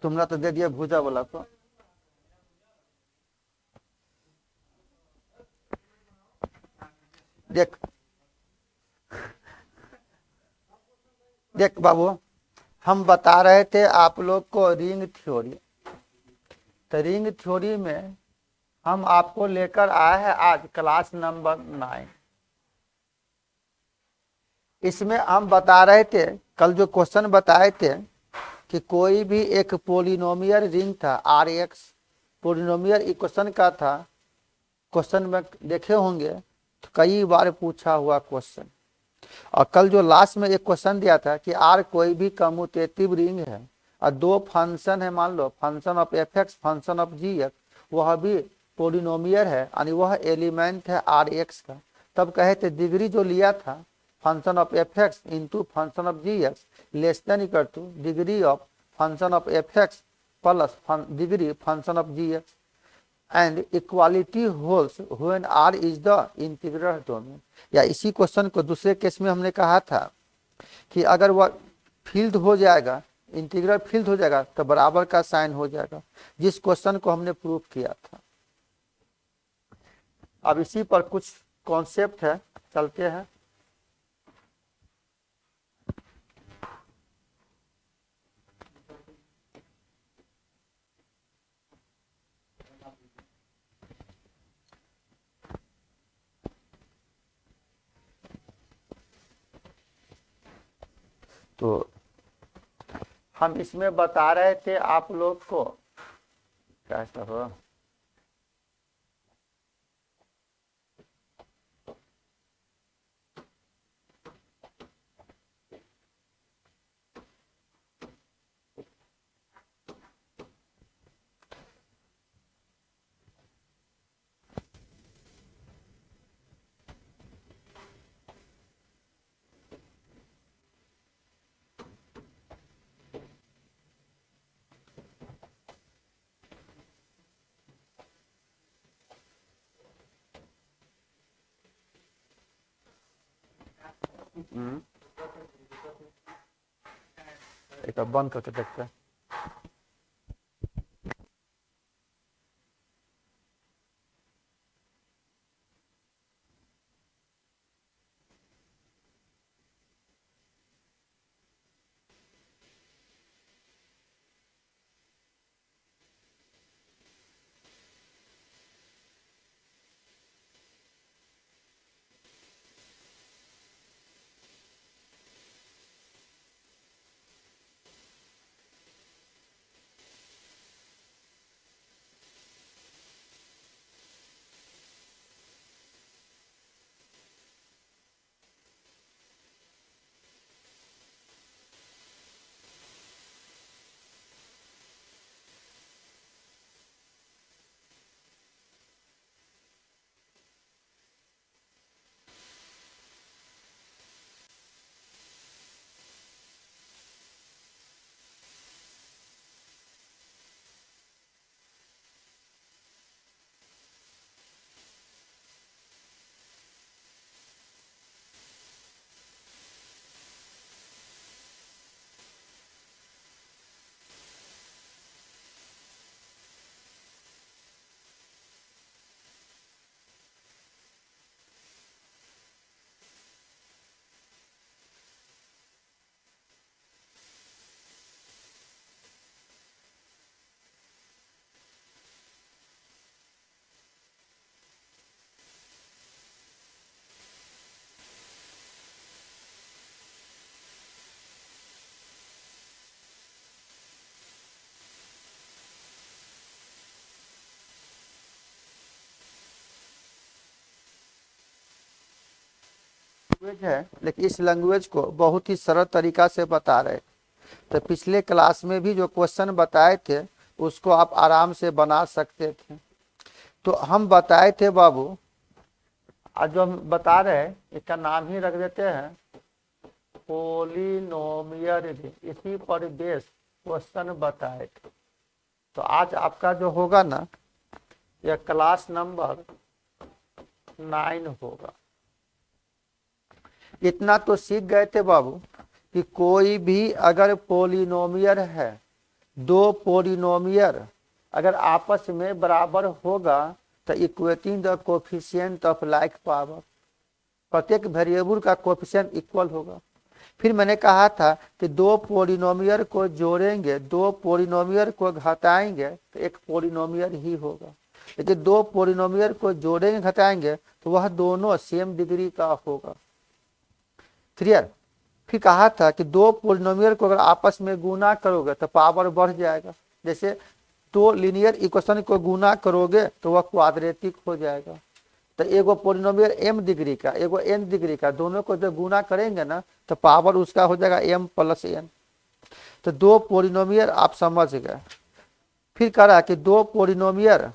तुमने तो दे दिया भूजा वाला को। देख देख बाबू, हम बता रहे थे आप लोग को रिंग थ्योरी। तो रिंग थ्योरी में हम आपको लेकर आए हैं आज क्लास नंबर 9। इसमें हम बता रहे थे, कल जो क्वेश्चन बताए थे कि कोई भी एक पोलिनोमियल रिंग था Rx, पोलिनोमियल इक्वेशन का था। क्वेश्चन में देखे होंगे तो कई बार पूछा हुआ क्वेश्चन। और कल जो लास्ट में एक क्वेश्चन दिया था कि आर कोई भी कम्यूटेटिव रिंग है और दो फंक्शन है, मान लो function of F X, function of ji X, वह भी पोलिनोमियल है यानी वह एलिमेंट है Rx का। तब कहे थे डिग्री जो लिया था function of F x into function of ji x less than equal to degree of function of F x plus degree function of ji x and equality holds when R is the integral domain. या इसी question को दूसरे case में हमने कहा था कि अगर वह फील्ड हो जाएगा, इंटीग्रल फील्ड हो जाएगा तो बराबर का साइन हो जाएगा, जिस क्वेश्चन को हमने प्रूव किया था। अब इसी पर कुछ कॉन्सेप्ट है, चलते हैं। तो हम इसमें बता रहे थे आप लोग को कैसा हो। एक बंद करके देखते हैं। लैंग्वेज है, लेकिन इस लैंग्वेज को बहुत ही सरल तरीका से बता रहे। तो पिछले क्लास में भी जो क्वेश्चन बताए थे उसको आप आराम से बना सकते थे। तो हम बताए थे बाबू, आज जो हम बता रहे हैं इसका नाम ही रख देते हैं पोलिनोमियल रिंग। इसी पर बेस क्वेश्चन बताए थे। तो आज आपका जो होगा ना, यह क्लास नंबर 9 होगा। इतना तो सीख गए थे बाबू कि कोई भी अगर पोलिनोमियल है दो पोलिनोमियल अगर आपस में बराबर होगा तो equating the coefficient of like power, प्रत्येक वेरिएबल का कोफिशिएंट इक्वल होगा। फिर मैंने कहा था कि दो पोलिनोमियल को जोड़ेंगे, दो पोलिनोमियल को घटाएंगे तो एक पोलिनोमियल ही होगा, लेकिन दो पोलिनोमियल को जोड़ेंगे घटाएंगे तो वह दोनों सेम डिग्री का होगा। क्लियर। फिर कहा था कि दो पोलिनोमियल को अगर आपस में गुना करोगे तो पावर बढ़ जाएगा। जैसे दो लीनियर इक्वेशन को गुना करोगे तो वह क्वाड्रेटिक हो जाएगा। तो एगो पोलिनोमियल m डिग्री का, एगो n डिग्री का, दोनों को जब गुना करेंगे ना तो पावर उसका हो जाएगा m + n। तो दो पोलिनोमियल आप समझ गए। फिर कह रहा कि दो पोलिनोमियल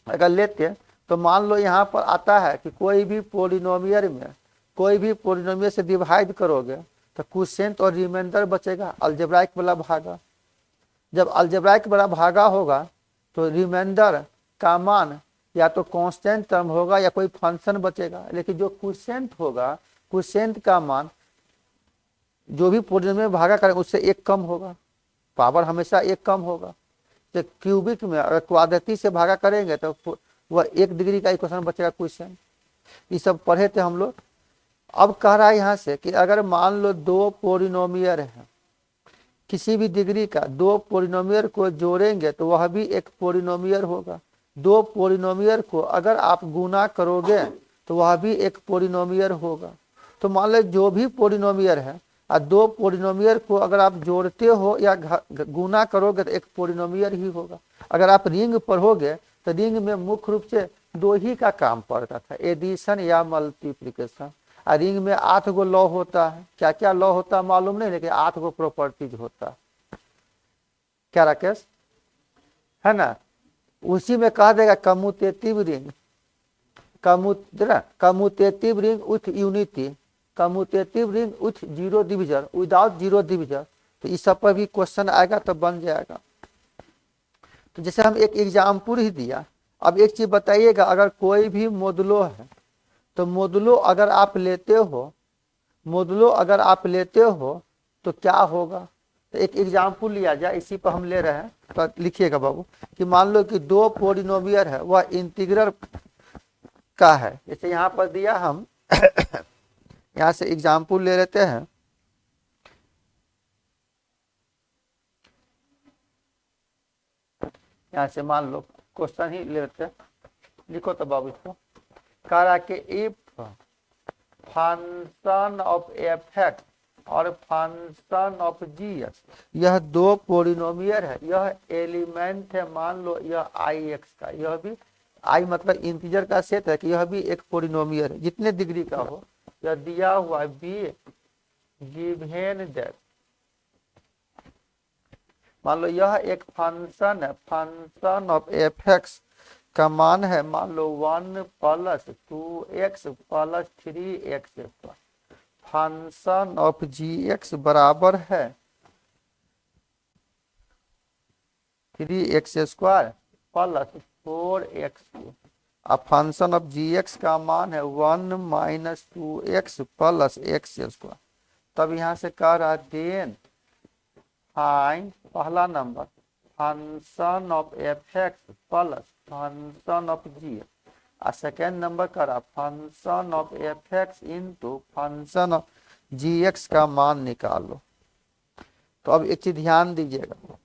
अगर लेते तो मान लो यहाँ पर आता है कि कोई भी पोलिनोमियल में कोई भी पोलिनोमियल से डिवाइड करोगे तो क्वोशिएंट और रिमाइंडर बचेगा, अलजेब्राइक वाला भागा। जब अलजेब्राइक वाला भागा होगा तो रिमाइंडर का मान या तो कांस्टेंट टर्म होगा या कोई फंक्शन बचेगा, लेकिन जो क्वोशिएंट होगा, क्वोशिएंट का मान जो भी पोलिनोमियल भागा करें उससे एक कम होगा, पावर हमेशा एक कम होगा। तो क्यूबिक में अगर क्वाड्रेटिक से भागा करेंगे तो वह 1 डिग्री का इक्वेशन बचेगा क्वोशिएंट। ये सब पढ़े थे हम लोग। अब कह रहा है यहाँ से कि अगर मान लो दो पोलिनोमियल है किसी भी डिग्री का, दो पोलिनोमियल को जोड़ेंगे तो वह भी एक पोलिनोमियल होगा। दो पोलिनोमियल को अगर आप गुना करोगे तो वह भी एक पोलिनोमियल होगा। तो मान लो जो भी पोलिनोमियल है और दो पोलिनोमियल को अगर आप जोड़ते हो या गुना करोगे तो एक पोलिनोमियल ही होगा। अगर आप रिंग पढ़ोगे तो रिंग में मुख्य रूप से दो ही का काम पड़ता था, एडिशन या मल्टीप्लिकेशन। और रिंग में 8 गो लॉ होता है, क्या क्या लॉ होता है मालूम नहीं, लेकिन 8 गो प्रॉपर्टीज होता है। क्या राकेश है ना। उसी में कह देगा commutative ring, commutative ring with unity, commutative ring with zero division, without zero division. तो इस सब पर भी क्वेश्चन आएगा तो बन जाएगा। तो जैसे हम एक एग्जाम्पल ही दिया। अब एक चीज बताइएगा, अगर कोई भी मोडुलो है तो मोडुलो अगर आप लेते हो, मोडुलो अगर आप लेते हो तो क्या होगा। तो एक एग्जाम्पल लिया जाए, इसी पर हम ले रहे हैं तो लिखिएगा बाबू कि मान लो कि दो पोलिनोमियल है वह इंटीग्रल का है। जैसे यहाँ पर दिया, हम यहाँ से एग्जाम्पल ले लेते हैं। यहाँ से मान लो क्वेश्चन ही ले लेते हैं, लिखो तो बाबू इसको। कह रहा कि if function of F x और फंक्शन ऑफ जी एक्स, यह दो पोलिनोमियल है, यह एलिमेंट है मान लो यह आई एक्स का, यह भी आई मतलब इंटीजर का सेट है कि यह भी एक पोलिनोमियल है जितने डिग्री का हो। यह दिया हुआ बी गिवन दैट, मान लो यह एक फंक्शन है, फंक्शन ऑफ एफ एक्स का मान है मान लो 1 + 2x + 3x²। Function of ji x बराबर है 3x² + 4x²। अब फंक्शन ऑफ जी एक्स का मान है 1 - 2x + x²। तब यहाँ से कह रहा देन फाइंड, पहला number function of F x plus function of G, और सेकेंड नंबर करा function of F x into function of ji X का मान निकालो। तो अब एक चीज ध्यान दीजिएगा,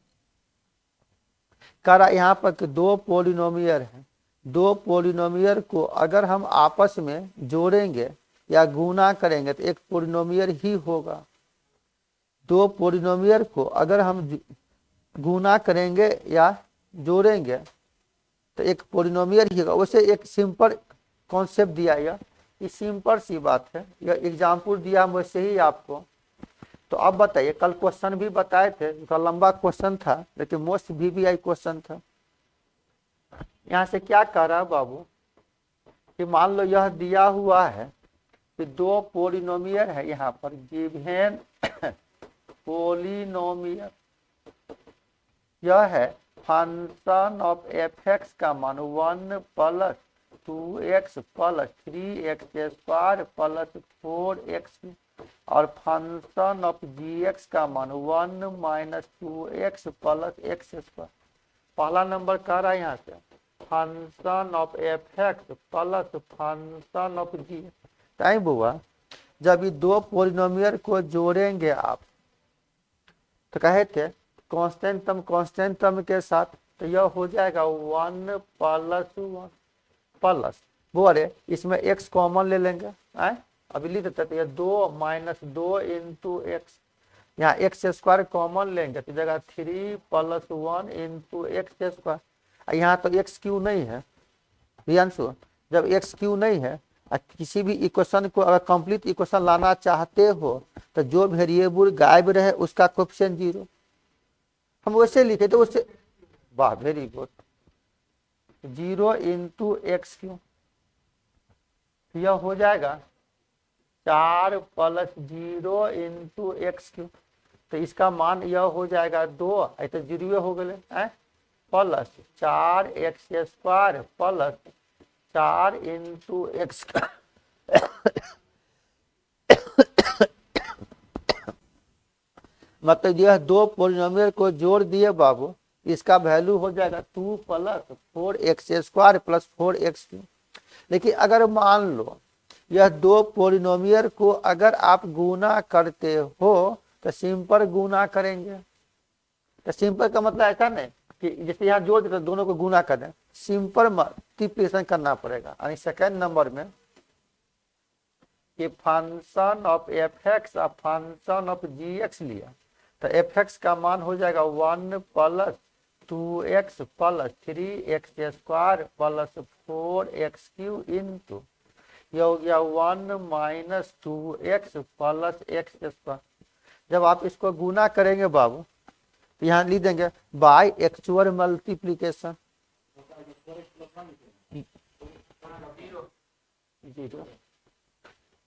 करा यहाँ पर कि दो पोलिनोमियल है, दो पोलिनोमियल को अगर हम आपस में जोड़ेंगे या गुना करेंगे तो एक पोलिनोमियल ही होगा। दो पोलिनोमियल को अगर हम गुना करेंगे या जोड़ेंगे तो एक पोलिनोमियल ही होगा। वैसे एक सिंपल कॉन्सेप्ट दिया, ये सिंपल सी बात है, यह एग्जाम्पल दिया वैसे ही आपको। तो अब बताइए, कल क्वेश्चन भी बताए थे, तो लंबा क्वेश्चन था लेकिन मोस्ट वीवीआई क्वेश्चन था। यहाँ से क्या कह रहा है बाबू कि मान लो यह दिया हुआ है कि दो पोलिनोमियल है, यहाँ पर गिवन पोलिनोमियल, यह है फंक्शन ऑफ एफ एक्स का मान 1 + 2x + 3x² + 4x। और फंक्शन ऑफ जी एक्स का मान 1 minus 2x plus x square. पहला नंबर कह रहा है यहाँ से function of F x plus function of g. Time हुआ जब ये दो पोलिनोमियल को जोड़ेंगे आप तो कहे थे कांस्टेंट टर्म के साथ, तो यह हो जाएगा 1 प्लस 1 प्लस बोले इसमें x कॉमन ले लेंगे। अभी लिख देते तो ये 2 माइनस 2 इंटू एक्स, यहाँ एक्स स्क्वायर कॉमन लेंगे तो जगह 3 प्लस 1 इंटू एक्स स्क्वायर। यहाँ तो एक्स क्यू नहीं है रियांशु, जब एक्स क्यू नहीं है किसी भी इक्वेशन को अगर कंप्लीट इक्वेशन लाना चाहते हो तो जो वेरिएबल गायब रहे उसका कोएफिशिएंट 0, हम वैसे लिखे तो उससे वाह very good 0 into x Q, यह हो जाएगा 4 प्लस 0 इंटू एक्स क्यू, तो इसका मान यह हो जाएगा 2, तो 0 हो गए plus 4 x square plus 4 into x. मतलब यह दो पोलिनोमियल को जोड़ दिए बाबू, इसका वैल्यू हो जाएगा 2 plus 4 x square plus 4 x Q. लेकिन अगर मान लो यह दो पोलिनोमियल को अगर आप गुना करते हो तो सिंपल गुना करेंगे, तो सिंपल का मतलब ऐसा नहीं कि जैसे यहाँ जोड़ देते दोनों को गुना कर दें, सिंपल मल्टीप्लिकेशन करना पड़ेगा। यानी सेकेंड नंबर में कि फंक्शन ऑफ एफ एक्स और फंक्शन ऑफ जी एक्स लिया तो एफ एक्स का मान हो जाएगा 1 plus 2x plus 3x square plus 4x Q into यह हो गया 1 minus 2x plus x square. जब आप इसको गुना करेंगे बाबू तो यहाँ लिख देंगे बाय एक्चुअल मल्टीप्लीकेशन,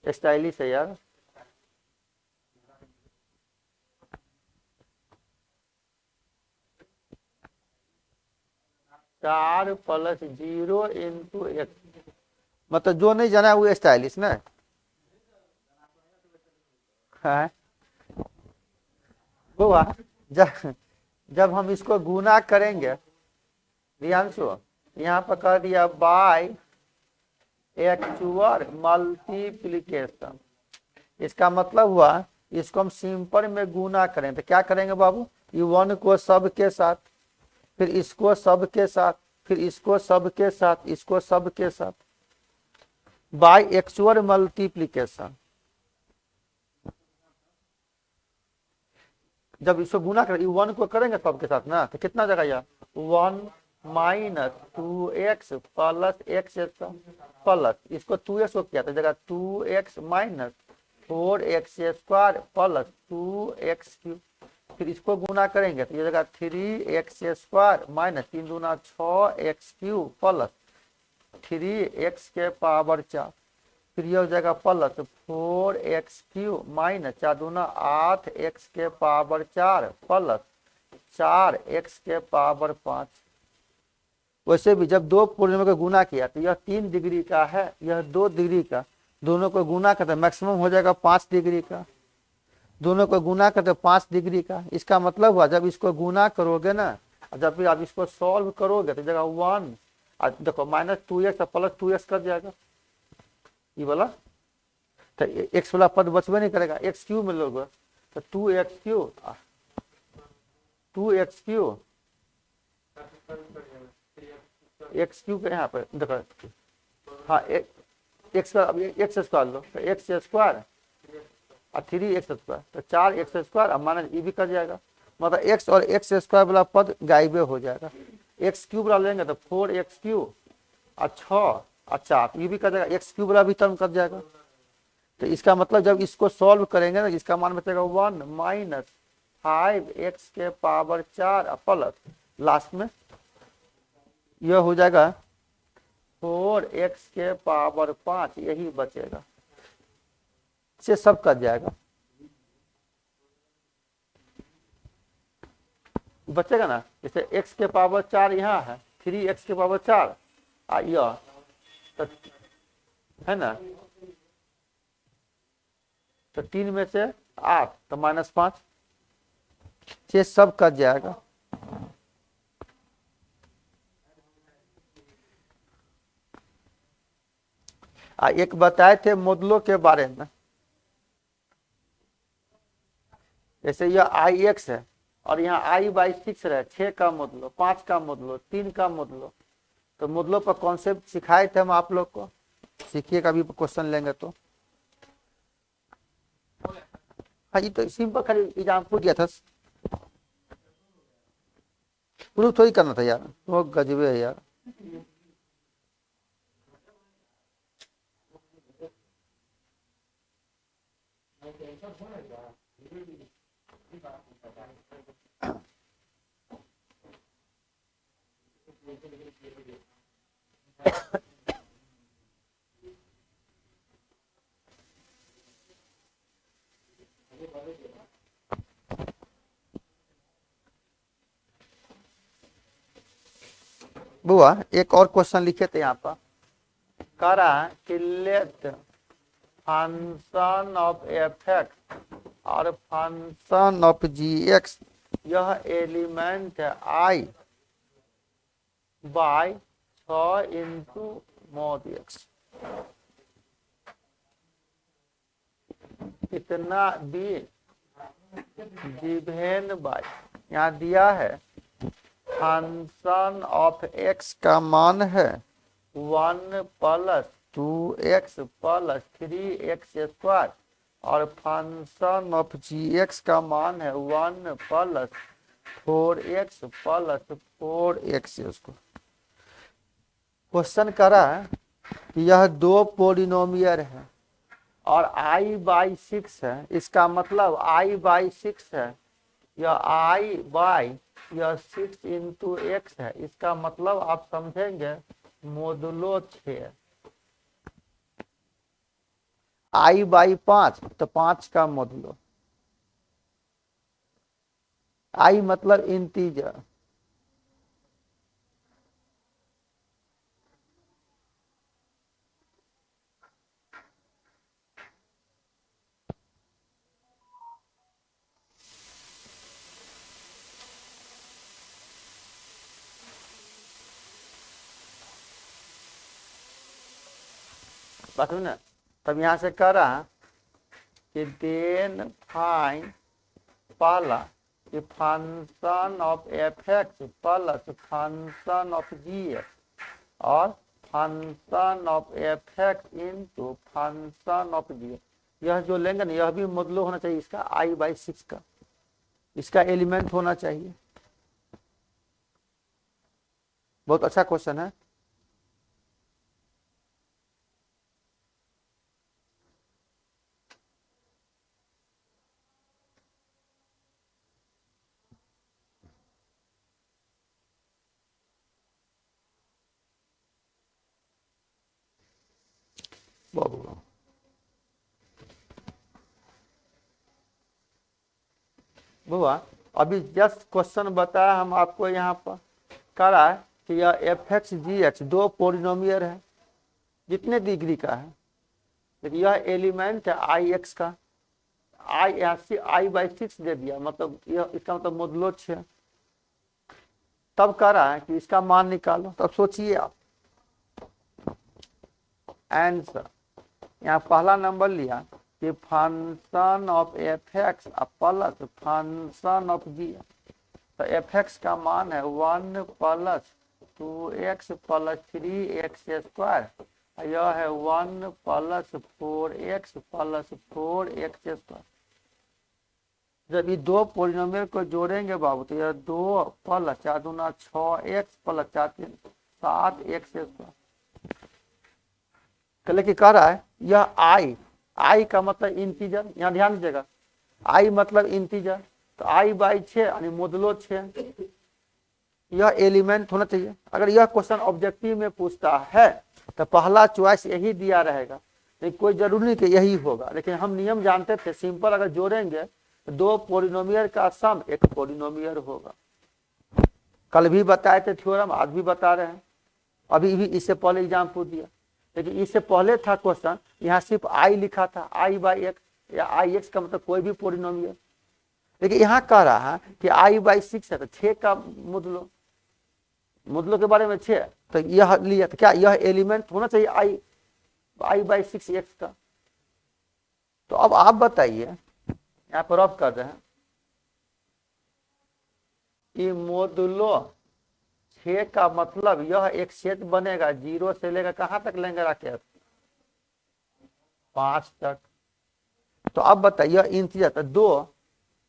स्टाइलिश है यार। चार प्लस 0 इंटू एक्स, मतलब जो नहीं जाना है वो स्टाइलिश ना है। हुआ जब हम इसको गुना करेंगे रियांशु, यहाँ पर कर दिया बाय एक्चुअल मल्टीप्लिकेशन, इसका मतलब हुआ इसको हम सिंपल में गुना करें तो क्या करेंगे बाबू, ये 1 को सब के साथ, फिर इसको सब के साथ, फिर इसको सब के साथ, इसको सब के साथ, बाय एक्चुअल मल्टीप्लिकेशन। जब इसको गुना करें 1 को करेंगे सबके साथ ना तो कितना जगह यह 1 minus 2x plus x plus इसको 2x को किया तो जगह 2x minus 4x square plus 2x cube, फिर इसको गुना करेंगे तो ये जगह 3x स्क्वायर माइनस 3 दूना 6x क्यूब प्लस 3x के पावर 4, फिर यह हो जाएगा प्लस 4x क्यूब माइनस 4 दूना 8x के पावर 4 प्लस 4x के पावर 5। वैसे भी जब दो पोलिनोमियल को गुना किया तो यह 3 डिग्री का है, यह 2 डिग्री का, दोनों को गुना करते मैक्सिमम हो जाएगा 5 डिग्री का, दोनों को गुना करते 5 डिग्री का। इसका मतलब हुआ जब इसको गुना करोगे ना, जब भी आप इसको सॉल्व करोगे तो जगह 1 देखो माइनस 2x प्लस 2x कर जाएगा ये वाला, तो x वाला पद बचबे नहीं करेगा, एक्स क्यूब में लोगे तो 2x cube 2x cube x cube यहाँ पर देखो, हाँ एक्स स्क्वायर लो तो एक्स स्क्वायर और 3x स्क्वायर तो 4x स्क्वायर और माइनस ये भी कर जाएगा, मतलब x और x स्क्वायर वाला पद गायबे हो जाएगा। एक्स क्यूब वाला लेंगे तो 4x क्यूब और 6 और 4 ये भी कर जाएगा, एक्स क्यूब वाला भी टर्म कर जाएगा। तो इसका मतलब जब इसको सॉल्व करेंगे ना इसका मान बचेगा 1 माइनस 5x के पावर 4 प्लस लास्ट में यह हो जाएगा 4x के पावर 5, यही बचेगा, से सब कट जाएगा, बचेगा ना। जैसे x के पावर 4 यहाँ है, 3x के पावर 4 यह तो है ना, तो 3 में से 8 तो -5, ये सब कट जाएगा। एक बताए थे मोडुलो के बारे में, जैसे यह IX है और यहाँ I/6 रहे, 6 का मोडुलो, 5 का मोडुलो, 3 का मोडुलो। तो मोडुलो पर कॉन्सेप्ट सिखाए थे हम आप लोग को, सीखिए, कभी क्वेश्चन लेंगे तो। हाँ, ये तो सिंपल खाली एग्जाम पूछ दिया था, प्रूफ थोड़ी करना था यार, वो गजबे है यार। बुआ एक और क्वेश्चन लिखे थे यहाँ पर, कह रहा है कि लेट फंक्शन ऑफ f(x) और फंक्शन ऑफ g(x) यह एलिमेंट है I/6 इंटू mod x, कितना भी गिवन बाय, यहाँ दिया है फंक्शन ऑफ x का मान है 1 + 2x + 3x² और फंक्शन ऑफ g(x) का मान है 1 + 4x + 4x²। क्वेश्चन करा है कि यह दो पोलिनोमियल है और I/6 है, इसका मतलब I/6 है, यह यह 6 इंटू x है, इसका मतलब आप समझेंगे मोडुलो 6, I/5 तो 5 का मोडुलो, I मतलब इंटीजर, बात है ना। तब यहां से कह रहा कि देन फाइंड पहला कि function of f(x) plus function of g(x) और function of f(x) into function of g(x), यह जो लेंगे ना यह भी मोडुलो होना चाहिए इसका I/6 का, इसका एलिमेंट होना चाहिए। बहुत अच्छा क्वेश्चन है। बुआ अभी जस्ट क्वेश्चन बताया हम आपको, यहाँ पर कह रहा है कि यह f(x) g(x) दो पोलिनोमियल है, जितने डिग्री का है, लेकिन यह एलिमेंट है IX का, I/6 दे दिया, मतलब यह इसका मतलब मोडुलो 6। तब कह रहा है कि इसका मान निकालो, तब सोचिए आप आंसर। यहाँ पहला नंबर लिया कि function of f(x) plus function of g, तो f(x) का मान है 1 + 2x + 3x², यह है 1 + 4x + 4x²। जब ये दो पोलिनोमियल को जोड़ेंगे बाबू तो यह 2 + 4 दूना 6x + 4 3 7x²। लेकिन कह रहा है यह I का मतलब इंटीजर, यहाँ ध्यान दीजिएगा, I मतलब इंटीजर, तो I/6 यानी मोडुलो 6, यह एलिमेंट होना चाहिए। अगर यह क्वेश्चन ऑब्जेक्टिव में पूछता है तो पहला चॉइस यही दिया रहेगा, लेकिन कोई जरूरी नहीं कि यही होगा, लेकिन हम नियम जानते थे, सिंपल अगर जोड़ेंगे तो दो पोलिनोमियल का सम एक पोलिनोमियल होगा। कल भी बताए थे थ्योरम, आज भी बता रहे हैं, अभी भी इससे पहले एग्जाम पूछ दिया, लेकिन इससे पहले था क्वेश्चन, यहाँ सिर्फ I लिखा था I/x, या आई एक्स का मतलब कोई भी पोलिनोमियल। लेकिन यहाँ कह रहा है कि i/6 है, तो 6 का मोडुलो के बारे में 6, तो यह लिया, तो क्या यह एलिमेंट होना चाहिए i/6 एक्स का। तो अब आप बताइए, यहाँ पर रफ कर रहे हैं कि मोडुलो 6 का मतलब यह एक सेट बनेगा 0 से लेकर कहां तक लेंगे राकेश? 5 तक। तो अब बताइए इंटीजर, तो 2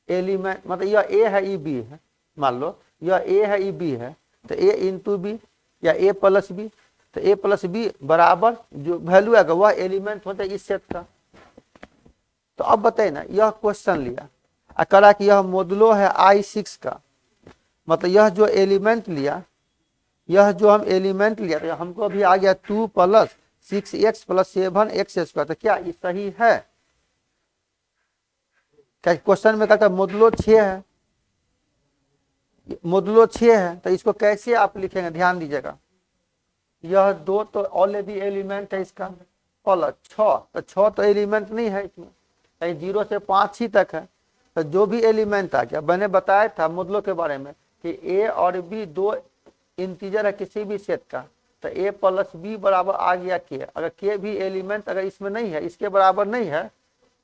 एलिमेंट, मतलब यह ए है ई बी है, मान लो यह ए है ई बी है, तो ए इंटू बी या ए प्लस बी, तो ए प्लस बी बराबर जो वैल्यू आएगा वह एलिमेंट होता है इस सेट का। तो अब बताइए ना, यह क्वेश्चन लिया और करा कि यह मोडुलो है i/6 का, मतलब यह जो एलिमेंट लिया, यह जो हम एलिमेंट लिया तो हमको अभी आ गया 2 + 6x + 7x²। तो क्या ये सही है? क्या क्वेश्चन में कहता है मोडुलो 6 है, मोडुलो 6 है, तो इसको कैसे आप लिखेंगे? ध्यान दीजिएगा, यह 2 तो ऑलरेडी एलिमेंट है इसका, + 6, तो 6 तो एलिमेंट नहीं है इसमें, कहीं 0 से 5 ही तक है। तो जो भी एलिमेंट आ गया, मैंने बताया था मोडुलो के बारे में कि ए और बी 2 इंटीजर है किसी भी सेट का, तो a + b बराबर आ गया k। अगर k भी एलिमेंट अगर इसमें नहीं है, इसके बराबर नहीं है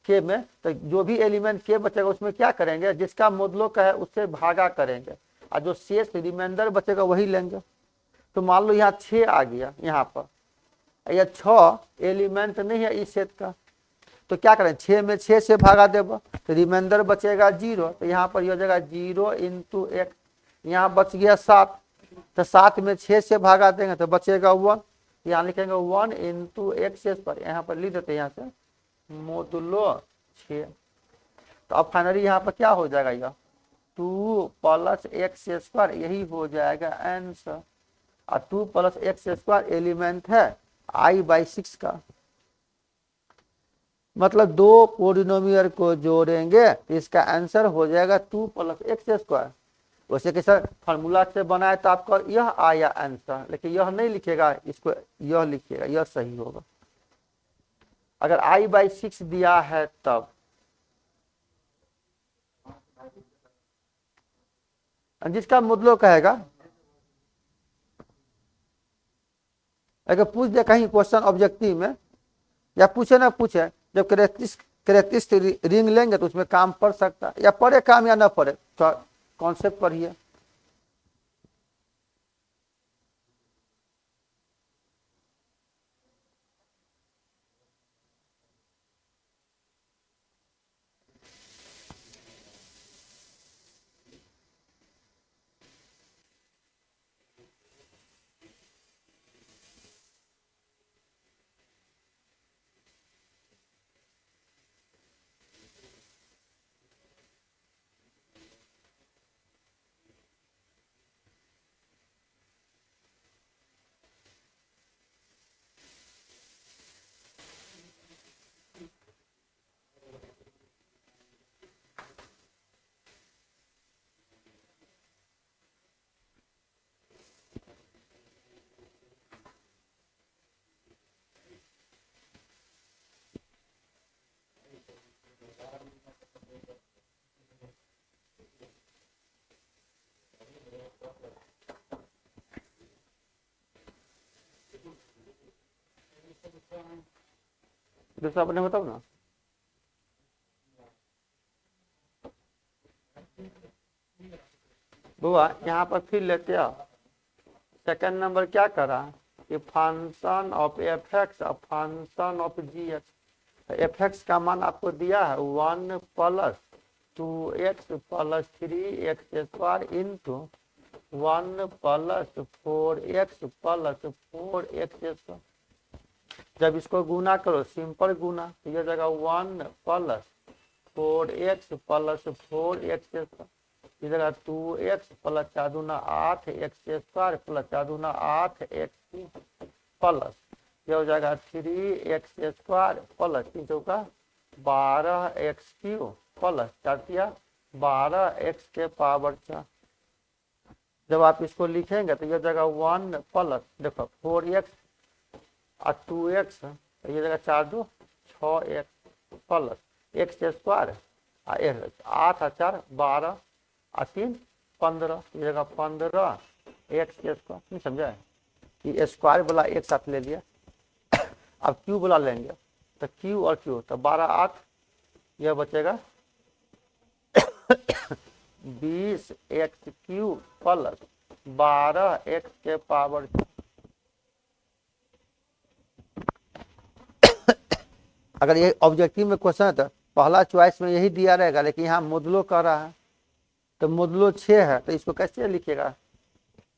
k में, तो जो भी एलिमेंट k बचेगा उसमें क्या करेंगे? जिसका मोडुलो का है उससे भागा करेंगे, और जो शेष रिमाइंडर बचेगा वही लेंगे। तो मान लो यहाँ 6 आ गया, यहाँ पर यह 6 एलिमेंट नहीं है इस सेट का, तो क्या करें? 6 में 6 से भागा देगा तो रिमाइंडर बचेगा 0, तो यहाँ पर यह जगह 0 × x, यहाँ बच गया 7, तो 7 में 6 से भागा देंगे तो बचेगा 1, यहाँ लिखेंगे 1 × x², यहाँ पर लिख देते हैं, यहाँ से मोडुलो 6। तो अब फाइनली यहाँ पर क्या हो जाएगा? यह 2 + x², यही हो जाएगा आंसर। और 2 + x² एलिमेंट है i/6 का, मतलब 2 पोलिनोमियल को जोड़ेंगे तो इसका आंसर हो जाएगा 2 + x²। वैसे कि सर फार्मूला से बनाए तो आपका यह आया आंसर, लेकिन यह नहीं लिखेगा, इसको यह लिखिएगा, यह सही होगा अगर i/6 दिया है तब। जिसका मोडुलो कहेगा, अगर पूछ दे कहीं क्वेश्चन ऑब्जेक्टिव में, या पूछे ना पूछे, जब करेक्टरिस्टिक रिंग लेंगे तो उसमें काम पड़ सकता है, या पड़े काम या ना पड़े, तो कॉन्सेप्ट पढ़िए। दूसरा अपने बताओ ना। बुआ यहाँ पर फिर लेते आओ, सेकंड नंबर क्या करा कि फंक्शन ऑफ f(x) और फंक्शन ऑफ g(x). f(x) का मान आपको दिया है 1 + 2x + 3x² into 1 + 4x + 4x²। जब इसको गुना करो, सिंपल गुना, तो यह जगह 1 + 4x + 4x², इधर 2x + 4 दूना 8x² + 4 दूना 8x प्लस यह हो जाएगा 3x² प्लस 3 चौका 12x³ प्लस 4 12x के पावर 4। जब आप इसको लिखेंगे तो यह जगह 1 प्लस देखो 4x और 2x, ये जगह 4 2 6x प्लस एक्स स्क्वायर 8 और 4 12 और 3 15, जगह 15 एक्स स्क्वायर, नहीं समझा? ये स्क्वायर वाला एक साथ ले लिया। अब क्यू वाला लेंगे तो क्यू और क्यू तो 12 8, यह बचेगा 20 एक्स क्यू प्लस 12 एक्स के पावर। अगर ये ऑब्जेक्टिव में क्वेश्चन है तो पहला चॉइस में यही दिया रहेगा, लेकिन यहाँ मोदलो कर रहा है तो मोदलो 6 है तो इसको कैसे लिखेगा?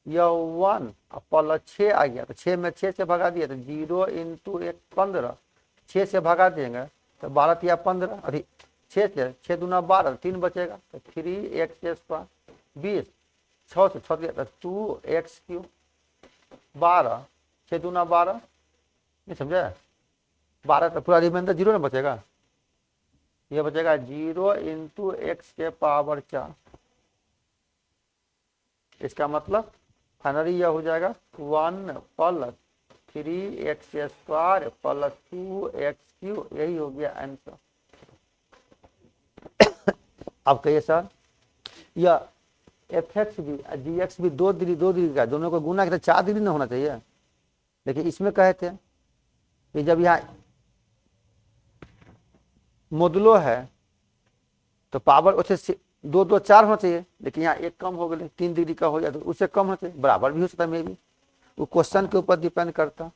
यह 1 प्लस 6 आ गया तो 6 में 6 से भगा दिया तो 0 इंटू 1 15, 6 से भगा देंगे तो 12 या 15, अरे 6 से 6 दूना 12, 3 बचेगा तो 3 एक्स स्क्वायर 20, 6 से 6 दिया तो 2 एक्स क्यू 12, 6 दूना 12, नहीं समझे? 12 तो पूरा रिमाइंडर 0 ना बचेगा, ये बचेगा 0 इंटू एक्स के पावर 4। इसका मतलब फाइनली यह हो जाएगा 1 plus 3 x square plus 2 x Q, यही हो गया आंसर। अब कहिए सर यह एफ एक्स भी जी एक्स भी 2 डिग्री का, दोनों को गुना किया 4 डिग्री ना होना चाहिए, लेकिन इसमें कहे थे कि जब यहाँ मोदुलो है तो पावर उसे 2 2 4 होना चाहिए, लेकिन यहाँ एक कम हो गए 3 डिग्री का हो जाए तो उससे कम होना चाहिए, बराबर भी हो सकता है मे भी, वो क्वेश्चन के ऊपर डिपेंड करता।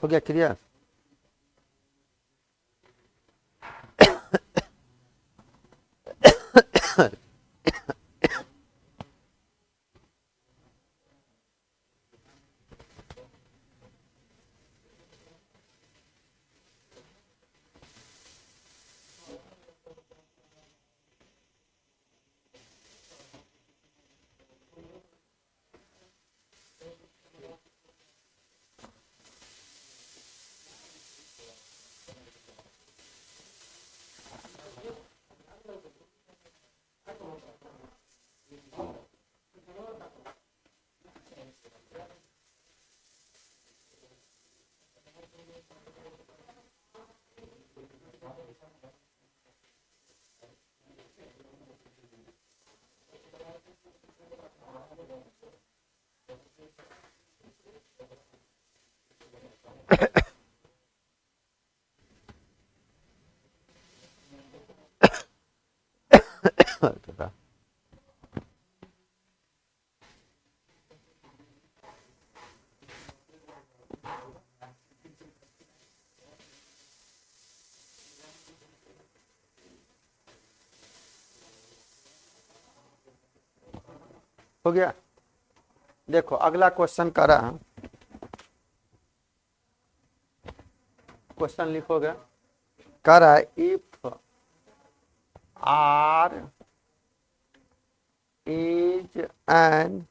हो गया क्लियर? हो गया? देखो अगला क्वेश्चन कर रहा हूं, क्वेश्चन लिखोगे, कर रहा है if R is an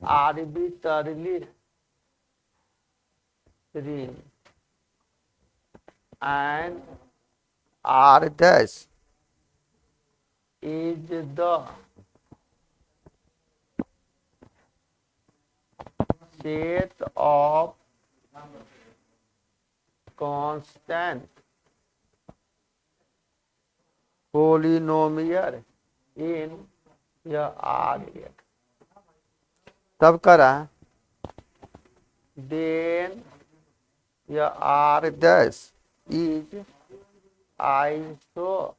arbitrarily ring and r dash is the set of constant polynomial in या आर एक्स, तब करा देन या R dash is isomorphic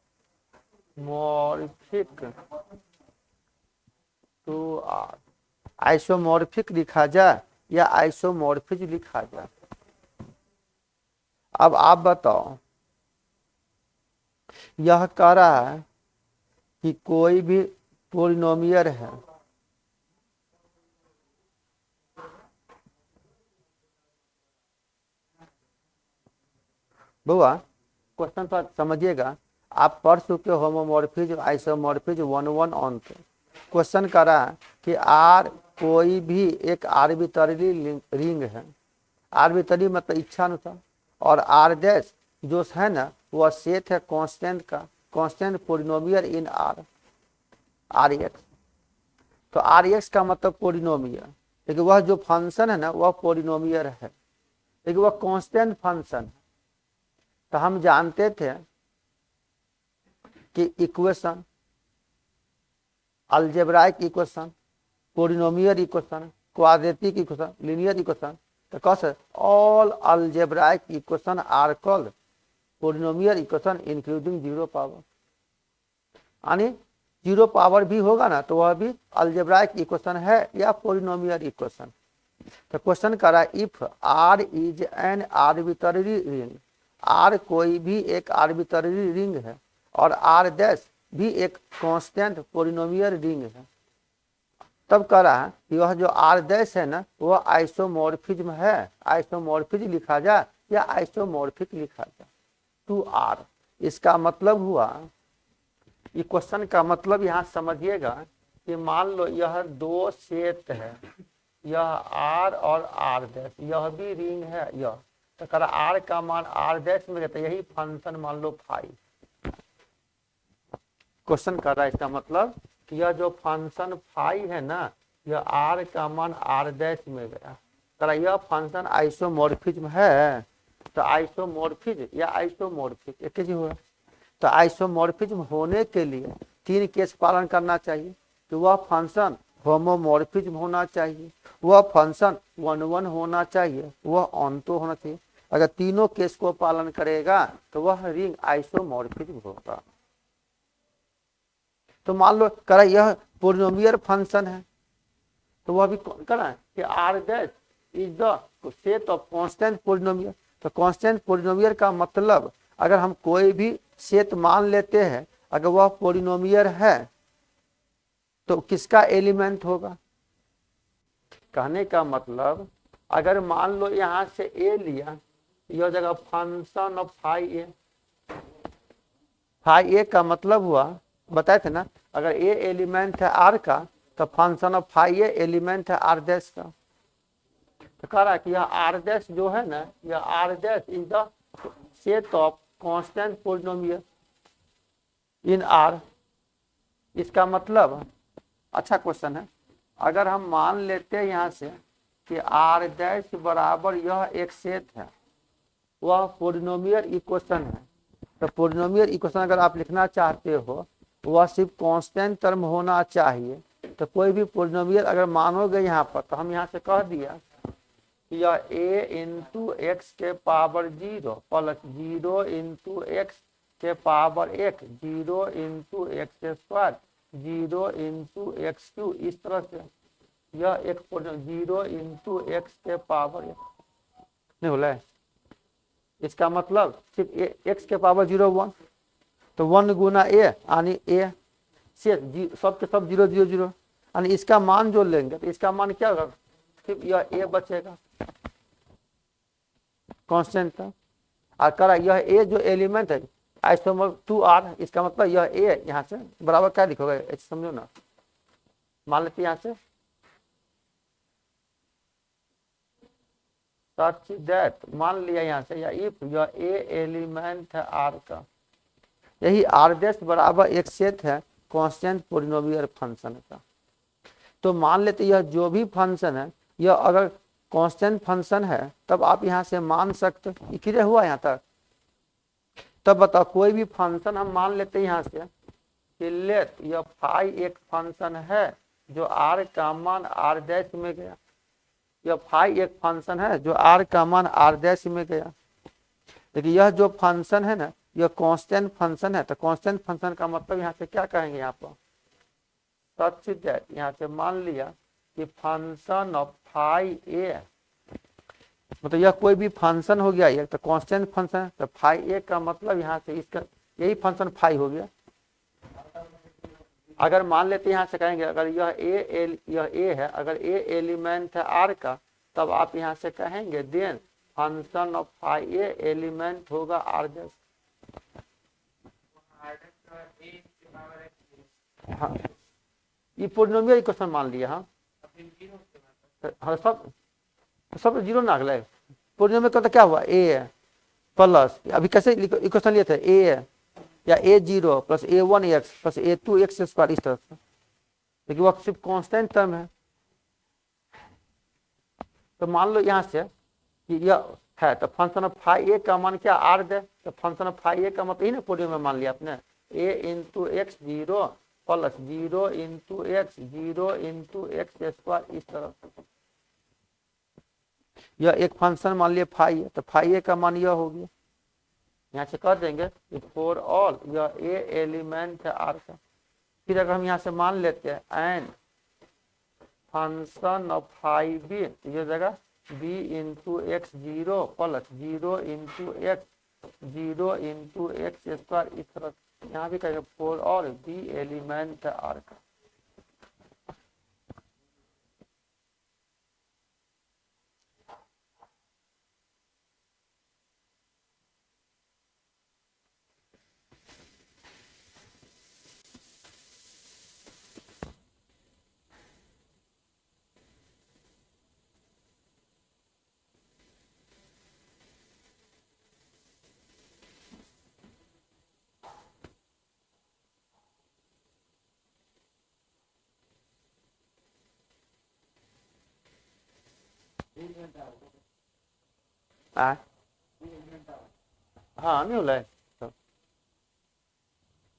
to R. Isomorphic लिखा जाए या आइसोमॉर्फिक लिखा जाए। अब आप बताओ, यह कह रहा है कि कोई भी पॉलिनोमियल है, बुआ क्वेश्चन पर समझिएगा, आप पढ़ चुके होमोमॉर्फिज्म आइसोमॉर्फिज्म 1 ऑन पे। क्वेश्चन करा कि आर कोई भी एक आर्बिट्ररी रिंग है, आर्बिट्ररी मतलब इच्छा अनुसार, और आर डैश जो है ना वह सेट है कांस्टेंट का, constant polynomial in R, R x. तो आर एक्स का मतलब पॉलिनोमियल, लेकिन वह जो फंक्शन है ना वह पॉलिनोमियल है, लेकिन वह कांस्टेंट फंक्शन है। तो हम जानते थे कि equation, algebraic equation, polynomial equation, quadratic equation, linear equation, तो कैसे all algebraic equation are called polynomial equation including zero power. यानी जीरो पावर भी होगा ना तो वह भी अलजेब्राइक इक्वेशन है या पॉलिनोमियल इक्वेशन। तो क्वेश्चन करा if R is an arbitrary ring, R कोई भी एक आर्बिट्ररी रिंग है और आर डैश भी एक कांस्टेंट पॉलिनोमियल रिंग है, तब कह रहा है यह जो आर डैश है ना वह आइसोमॉर्फिज्म है। आइसोमॉर्फिज्म लिखा जाए या आइसोमॉर्फिक लिखा जाए टू आर। इसका मतलब हुआ, ये क्वेश्चन का मतलब यहाँ समझिएगा कि मान लो यह दो सेट है, यह आर और आर डैश, यह भी रिंग है यह, तो कर आर का मान आर डैश में रहता है, यही फंक्शन मान लो फाई। क्वेश्चन कर रहा है इसका मतलब कि यह जो फंक्शन फाई है ना, यह आर का मान आर डैश में गया, कर यह फंक्शन आइसोमॉर्फिज्म है। तो आइसोमॉर्फिज्म या आइसोमॉर्फिक एक ही हुआ। तो आइसोमॉर्फिज्म होने के लिए तीन केस पालन करना चाहिए कि वह फंक्शन होमोमॉर्फिज्म होना चाहिए, वह फंक्शन 1 होना चाहिए, वह ऑन्टो होना चाहिए। अगर तीनों केस को पालन करेगा तो वह रिंग आइसोमॉर्फिज्म होगा। तो मान लो करा यह पॉलिनोमियल फंक्शन है, तो वह भी करा कि R dash is the set of constant polynomial. तो कांस्टेंट पॉलिनोमियल का मतलब अगर हम कोई भी सेट मान लेते हैं, अगर वह पॉलिनोमियल है तो किसका एलिमेंट होगा। कहने का मतलब अगर मान लो यहां से ए लिया, यह जगह function of phi A, phi A का मतलब हुआ बताए थे ना, अगर ए एलिमेंट है आर का तो function of phi a element है आर डैश का। तो कह रहा है कि यह आर डैश जो है ना, यह R dash is the set of constant polynomial in R. इसका मतलब अच्छा क्वेश्चन है, अगर हम मान लेते हैं यहाँ से कि आर डैश बराबर यह एक सेट है, वह पॉलिनोमियल इक्वेशन है। तो पॉलिनोमियल इक्वेशन अगर आप लिखना चाहते हो वह सिर्फ कांस्टेंट टर्म होना चाहिए। तो कोई भी पॉलिनोमियल अगर मानोगे यहाँ पर, तो हम यहाँ से कह दिया कि यह a इंटू एक्स के पावर 0 प्लस 0 इंटू एक्स के power 1, 0 into x square, 0 into x Q, इस तरह से यह एक 0 इंटू एक्स के पावर 1 नहीं बोला है। इसका मतलब सिर्फ एक्स के पावर 0 1, तो 1 गुना ए यानी ए से सब के सब 0 0 0, यानी इसका मान जो लेंगे तो इसका मान क्या होगा, सिर्फ यह ए बचेगा कांस्टेंट का। और करा यह ए जो एलिमेंट है आइसोमर 2r, इसका मतलब यह ए यहाँ से बराबर क्या लिखोगे ऐसे समझो ना। मान लेते यहाँ से सच दैट, मान लिया यहाँ से या इफ यह ए एलिमेंट है आर का, यही आर डैश बराबर एक सेट है कांस्टेंट पॉलिनोमियल फंक्शन का। तो मान लेते यह जो भी फंक्शन है यह अगर कांस्टेंट फंक्शन है तब आप यहाँ से मान सकते, क्लियर हुआ यहाँ तक। तब बताओ कोई भी फंक्शन हम मान लेते हैं यहाँ से कि लेट यह फाई एक फंक्शन है जो आर का मान आर डैश में गया। यह फाई एक फंक्शन है जो आर का मान आर डैश में गया। देखिए यह जो फंक्शन है ना यह कांस्टेंट फंक्शन है। तो कांस्टेंट फंक्शन का मतलब यहाँ से क्या कहेंगे, यहाँ पर सच दैट, यहाँ से मान लिया कि फंक्शन ऑफ फाई ए, मतलब यह कोई भी फंक्शन हो गया ये तो कांस्टेंट फंक्शन है। तो फाई ए का मतलब यहाँ से इसका यही फंक्शन फाई हो गया। अगर मान लेते यहाँ से कहेंगे अगर यह ए है, अगर ए एलिमेंट है आर का, तब आप यहाँ से कहेंगे then function of phi a element होगा आर डैश। हाँ ये पोलिनोमियल इक्वेशन मान लिया। हाँ सब जीरो ना अगला पोलिनोमियल का तो क्या हुआ ए है प्लस, अभी कैसे इक्वेशन लिए थे ए है या a0 plus a1x plus a2x square, इस तरह से। लेकिन वह सिर्फ कांस्टेंट टर्म है। तो मान लो यहाँ से कि यह है तो फंक्शन ऑफ फाई ए का मान क्या आर दे। तो फंक्शन ऑफ फाई ए का मतलब ही ना पोलिनोमियल में मान लिया आपने a into x 0 plus 0 into x 0 into x square, इस तरह से। यह एक फंक्शन मान लिया फाई ए, तो फाई ए का मान यह हो गया। यहाँ से कर देंगे फॉर ऑल यह ए एलिमेंट है आर का। फिर अगर हम यहाँ से मान लेते हैं and function of phi b, तो ये जगह b into x 0 plus 0 into x 0 into x square, इस तरह। यहाँ भी कहेंगे फॉर ऑल बी एलिमेंट है आर का। हाँ नहीं बोला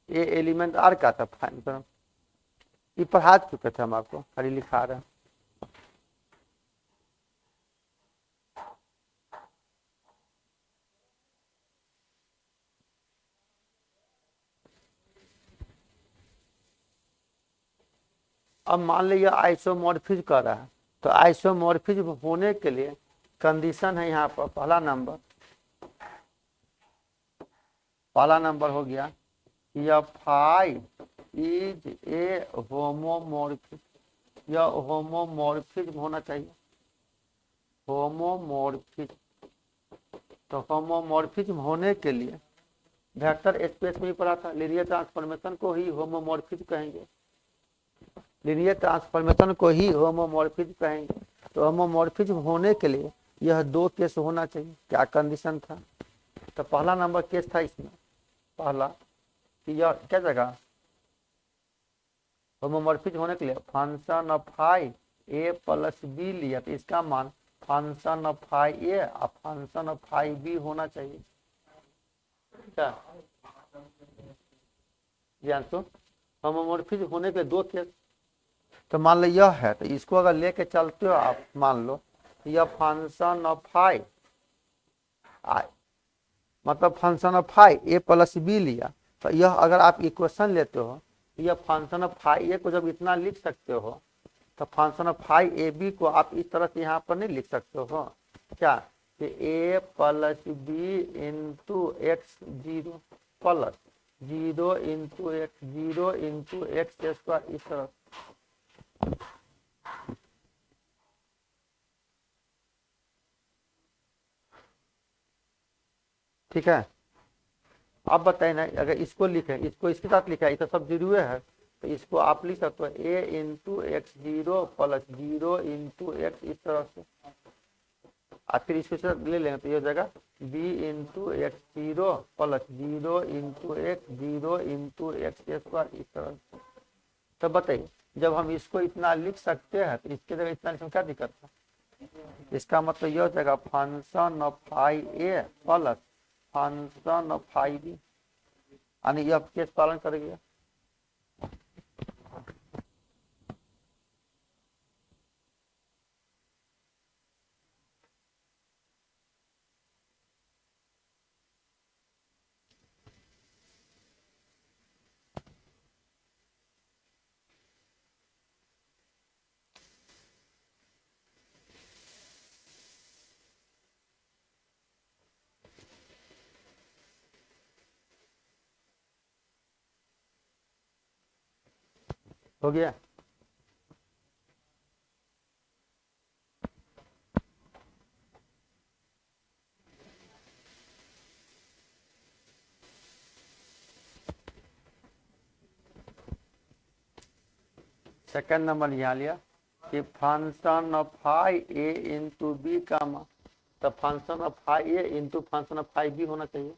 ये एलिमेंट आर का था फाइन, ये पढ़ा चुके थे हम आपको, खाली लिखा रहे हैं। अब मान लीजिए आइसोमॉर्फिज्म कर रहा है, तो आइसोमॉर्फिज्म होने के लिए कंडीशन है यहाँ पर पहला नंबर हो गया यह फाई इज ए होमोमॉर्फिज्म। यह होमोमॉर्फिज्म होना चाहिए, होमोमॉर्फिज्म। तो होमोमॉर्फिज्म होने के लिए वेक्टर स्पेस में ही पढ़ा था, लीनियर ट्रांसफॉर्मेशन को ही होमोमॉर्फिज्म कहेंगे, लीनियर ट्रांसफॉर्मेशन को ही होमोमॉर्फिज्म कहेंगे। तो होमोमॉर्फिज्म होने के लिए यह दो केस होना चाहिए। क्या कंडीशन था? तो पहला नंबर केस था इसमें, पहला कि यह क्या जगह होमोमॉर्फिज्म होने के लिए function of phi a plus b लिया, तो इसका मान फंक्शन ऑफ फाई ए और फंक्शन ऑफ फाई बी होना चाहिए। क्या ध्यान तो होमोमॉर्फिज्म होने के दो केस। तो मान लो यह है, तो इसको अगर लेके चलते हो आप, मान लो यह फंक्शन ऑफ फाई मतलब function of phi a plus b लिया, तो यह अगर आप इक्वेशन लेते हो, यह फंक्शन ऑफ फाई ए को जब इतना लिख सकते हो, तो function of phi a b को आप इस तरह से यहाँ पर नहीं लिख सकते हो क्या कि A plus B into x 0 plus 0 into x 0 into x square, इस तरह। ठीक है, आप बताइए ना, अगर इसको लिखे, इसको इसके साथ लिखा है, ये तो सब जीरो है, तो इसको आप लिख सकते हो A into x 0 plus 0 into X, इस तरह से। और फिर इसको ले लेंगे तो ये हो जाएगा B into x 0 plus 0 into x 0 into x square, इस तरह से। तो बताइए जब हम इसको इतना लिख सकते हैं, तो इसके जगह इतना लिखने में क्या दिक्कत है? इसका मतलब यह हो जाएगा function of phi a plus function of phi b, यानी यह केस पालन कर गया। हो गया। सेकंड नंबर यहाँ लिया कि function of phi a into b का तो function of phi a into function of phi b होना चाहिए।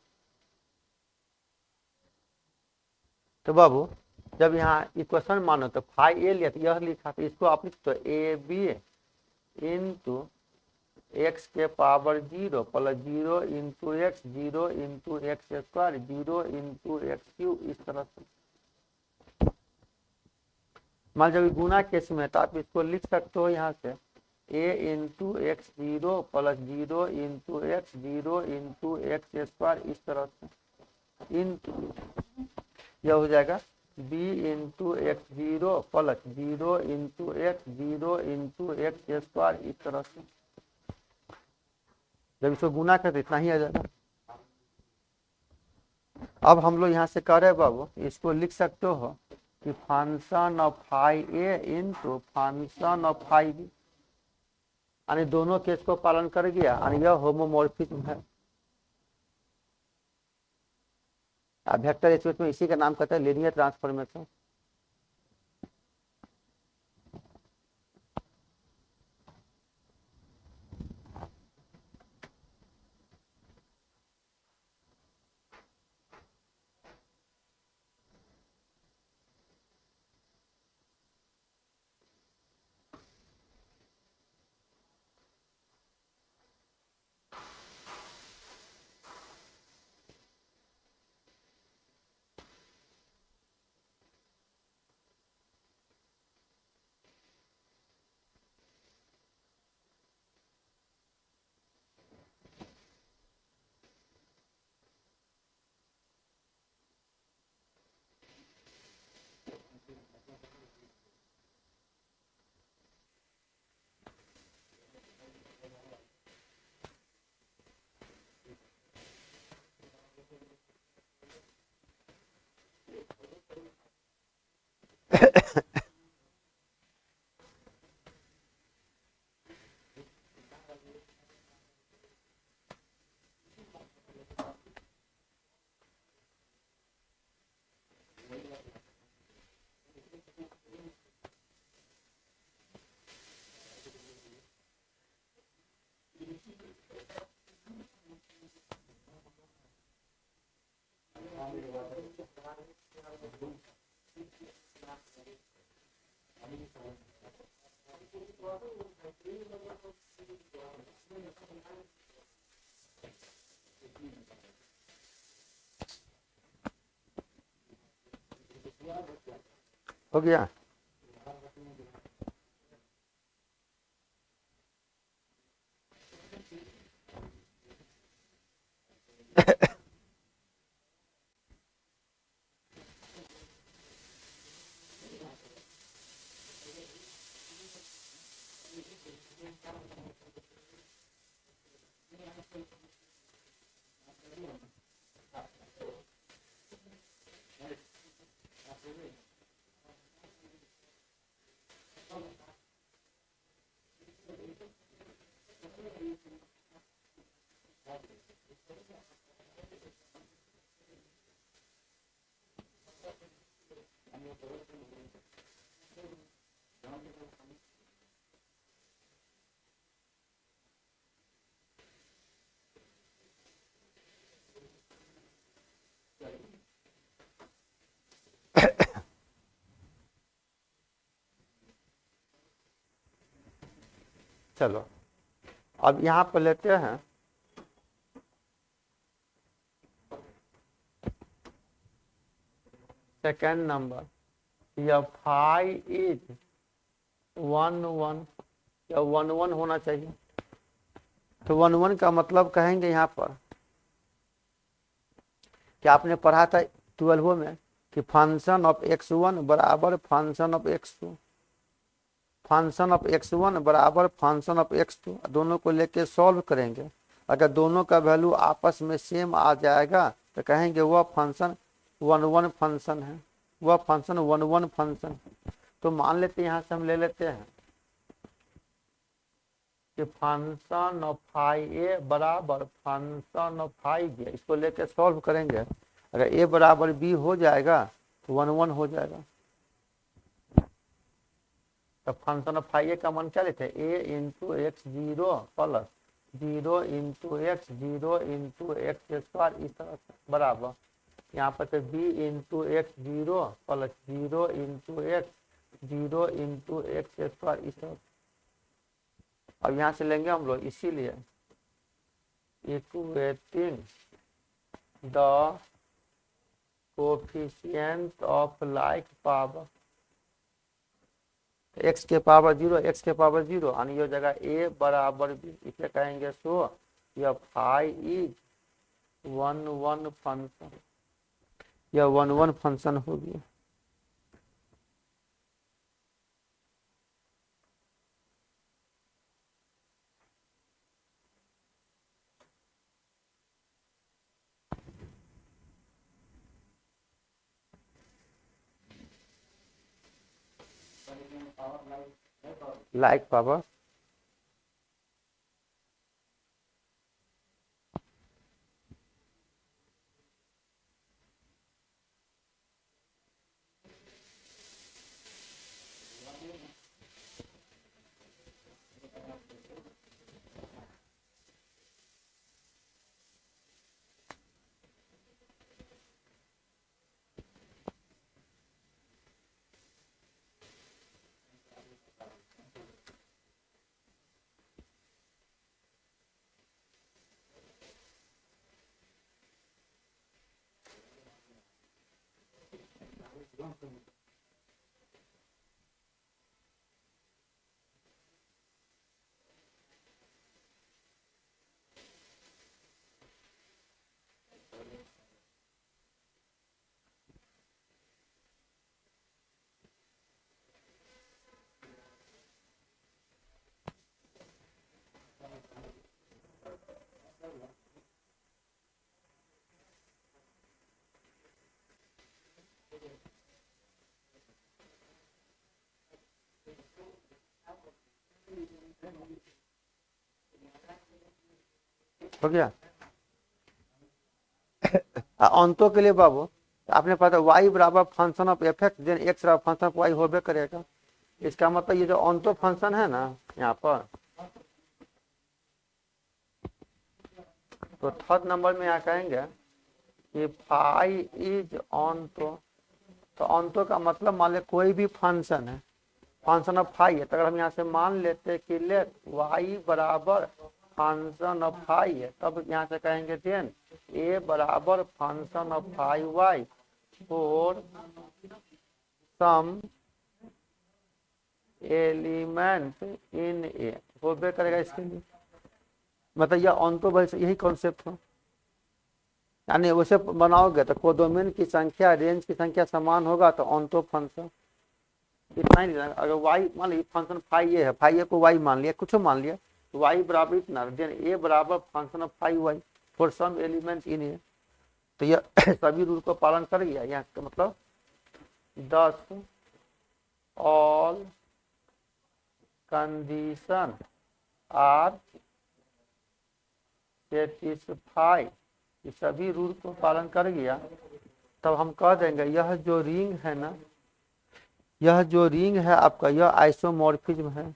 तो बाबू जब यहाँ इक्वेशन मानो तो फाई ए लिया तो यह लिखा तो इसको आप लिख तो ए बी इंटू एक्स के power 0 plus 0 into x 0 into x square 0 into x Q, इस तरह से। मान जब गुना केस में तो आप इसको लिख सकते हो यहाँ से A into x 0 plus 0 into x 0 into x square, इस तरह से। इंटू यह हो जाएगा B into x 0 plus 0 into x 0 into x square, इस तरह से। जब इसको गुना करते इतना ही आ जाएगा। अब हम लोग यहाँ से कर रहे बाबू, इसको लिख सकते हो कि function of phi a into function of phi b, यानी दोनों केस को पालन कर गया, यानी यह होमोमॉर्फिज्म है। वेक्टर स्पेस में इसी का नाम कहते हैं लीनियर ट्रांसफॉर्मेशन। हो गया। चलो अब यहाँ पर लेते हैं सेकेंड नंबर, या फाई इज 1 1, या 1 1 होना चाहिए। तो 1 1 का मतलब कहेंगे यहाँ पर कि आपने पढ़ा था 12 में कि फंक्शन ऑफ x1 बराबर function of x2, function of x1 बराबर फंक्शन ऑफ x2, दोनों को लेके सॉल्व करेंगे। अगर दोनों का वैल्यू आपस में सेम आ जाएगा तो कहेंगे वह फंक्शन 1 1 फंक्शन है, वह फंक्शन 1 1 फंक्शन। तो मान लेते हैं, यहाँ से हम ले लेते हैं कि फंक्शन ऑफ फाई ए बराबर फंक्शन ऑफ फाई बी, इसको लेके सॉल्व करेंगे। अगर ए बराबर बी हो जाएगा तो 1 1 हो जाएगा। तो फंक्शन ऑफ फाई ए का मान क्या लेते हैं, A into x 0 plus 0 into x 0 into x square, इस तरह से बराबर यहाँ पर B into x 0 plus 0 into x 0 into x square, इस तरह। अब यहाँ से लेंगे हम लोग, इसीलिए equating the coefficient of like power, X के पावर 0 एक्स के पावर 0 यानी ये जगह ए बराबर बी, इसे कहेंगे सो यह फाई इज 1 1 फंक्शन, यह 1 1 फंक्शन हो गया। लाइक पावर हो गया। अंतों के लिए बाबू आपने पता y बराबर function of F x then x बराबर फंक्शन ऑफ वाई होबे करेगा। इसका मतलब ये जो अंतो फंक्शन है ना यहाँ पर, तो थर्ड नंबर में यहाँ कहेंगे कि फाई इज ऑन्टो। तो ऑन्टो का मतलब मान ले कोई भी फंक्शन है, फंक्शन ऑफ फाई है, तो अगर हम यहाँ से मान लेते कि ले y बराबर फंक्शन ऑफ फाई है, तब यहाँ से कहेंगे देन ए बराबर function of phi Y for some element in A होबे करेगा। इसके लिए मतलब यह ऑन्टो वैसे यही कॉन्सेप्ट हो, यानी वैसे बनाओगे तो कोडोमेन की संख्या रेंज की संख्या समान होगा तो ऑन्टो फंक्शन इतना ही। अगर वाई मान लीजिए फंक्शन फाई ए है, फाई ए को वाई मान लिया, कुछ मान लिया, वाई बराबर इतना देन ए बराबर function of phi Y for some element in A, तो यह सभी रूल को पालन कर गया। यहाँ का मतलब 10 ऑल कंडीशन आर सेटिस्फाई, ये सभी रूल को पालन कर गया, तब हम कह देंगे यह जो रिंग है ना, यह जो रिंग है आपका यह आइसोमॉर्फिज्म है।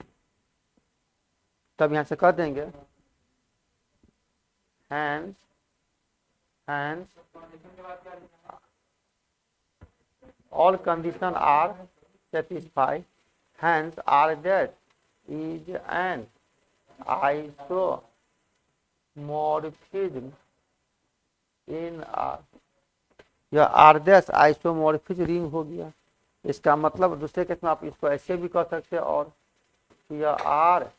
तब यहां से कह देंगे hence hence all condition are satisfy hence R that is an isomorphism in R, यह आर डैश आइसोमॉर्फिज्म रिंग हो गया। इसका मतलब दूसरे केस में आप इसको ऐसे भी कह सकते हैं, और यह आर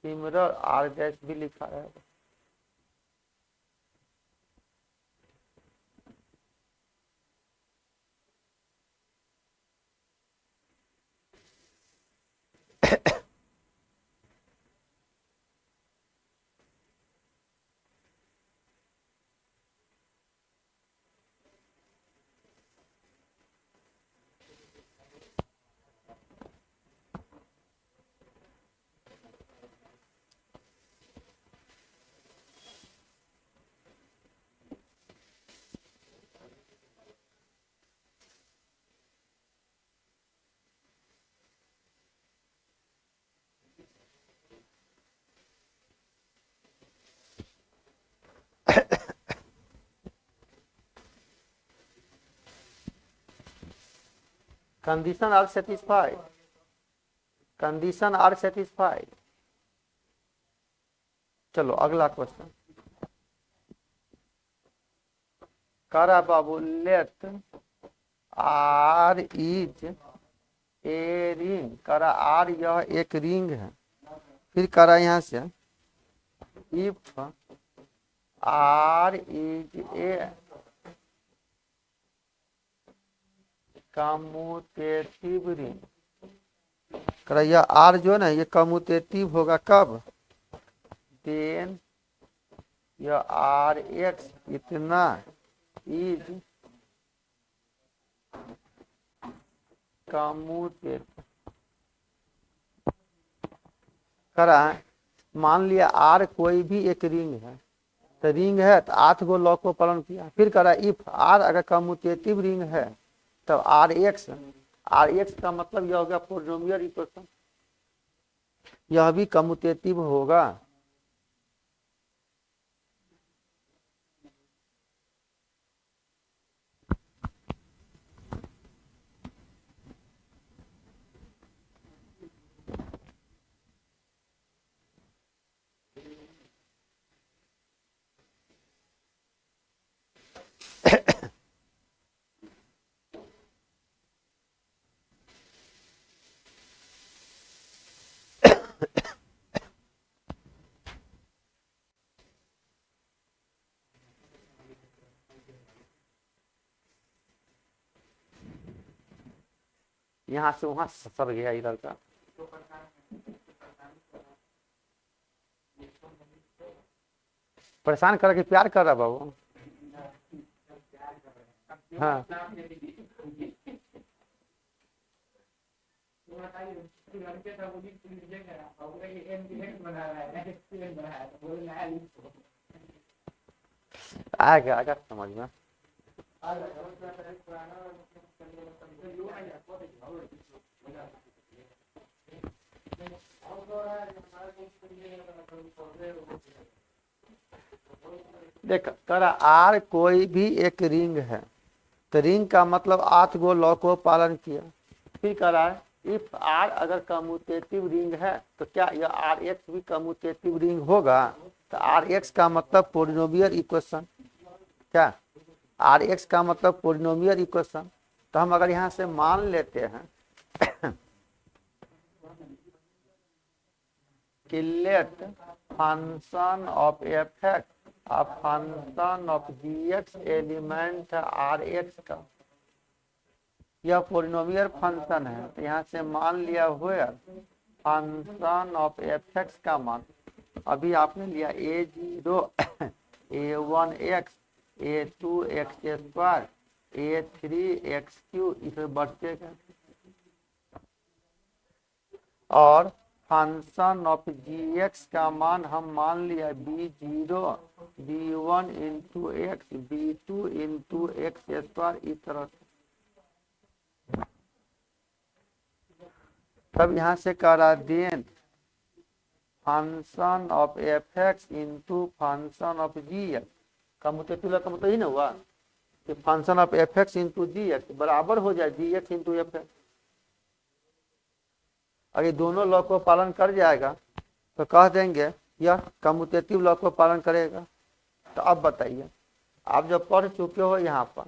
सिमिलर आर डैश भी लिखा है। Condition are satisfied, condition are satisfied. चलो अगला क्वेश्चन। करा बाबू let R is a ring, करा आर यह एक रिंग है। फिर करा यहां से if R is a commutative ring. करा यह आर जो है ना ये कम्यूटेटिव होगा कब, देन यह आर एक्स इतना इज कम्यूटेटिव। करा मान लिया आर कोई भी एक रिंग है, तो रिंग है तो 8 गो लॉ को पालन किया। फिर करा इफ आर अगर कम्यूटेटिव रिंग है तब आर एक्स का मतलब यह हो गया पॉलिनोमियल इक्वेशन, यह भी कम्यूटेटिव होगा। यहां से वहां सर गया इधर का। परेशान कर के प्यार कर रहा बाबू। हाँ आएगा आएगा समझ में। देख करा आर कोई भी एक रिंग है, तो रिंग का मतलब 8 गो लॉ को पालन किया। फिर करा इफ आर अगर कम्यूटेटिव रिंग है तो क्या यह आर एक्स भी कम्यूटेटिव रिंग होगा। तो आर एक्स का मतलब पॉलिनोमियल इक्वेशन, क्या आर एक्स का मतलब पॉलिनोमियल इक्वेशन। तो हम अगर यहां से मान लेते हैं कि let function of F x a function of gx element R x का यह पॉलिनोमियल फंक्शन है। तो यहाँ से मान लिया हुआ फंक्शन ऑफ एफ एक्स का मान अभी आपने लिया a0 a1x a2x² a3x3 इसे बढ़तेगा और फंक्शन ऑफ gx का मान हम मान लिया b0 b1 into x b2 into x²। इस तरह से तब यहाँ से करा then function of F x into function of ji x. Commutative का मतलब ही ना हुआ कि function of F x into g x बराबर हो जाए g x into f x. अगर दोनों लॉ को पालन कर जाएगा तो कह देंगे यह कम्यूटेटिव लॉ को पालन करेगा। तो अब बताइए आप जब पढ़ चुके हो यहाँ पर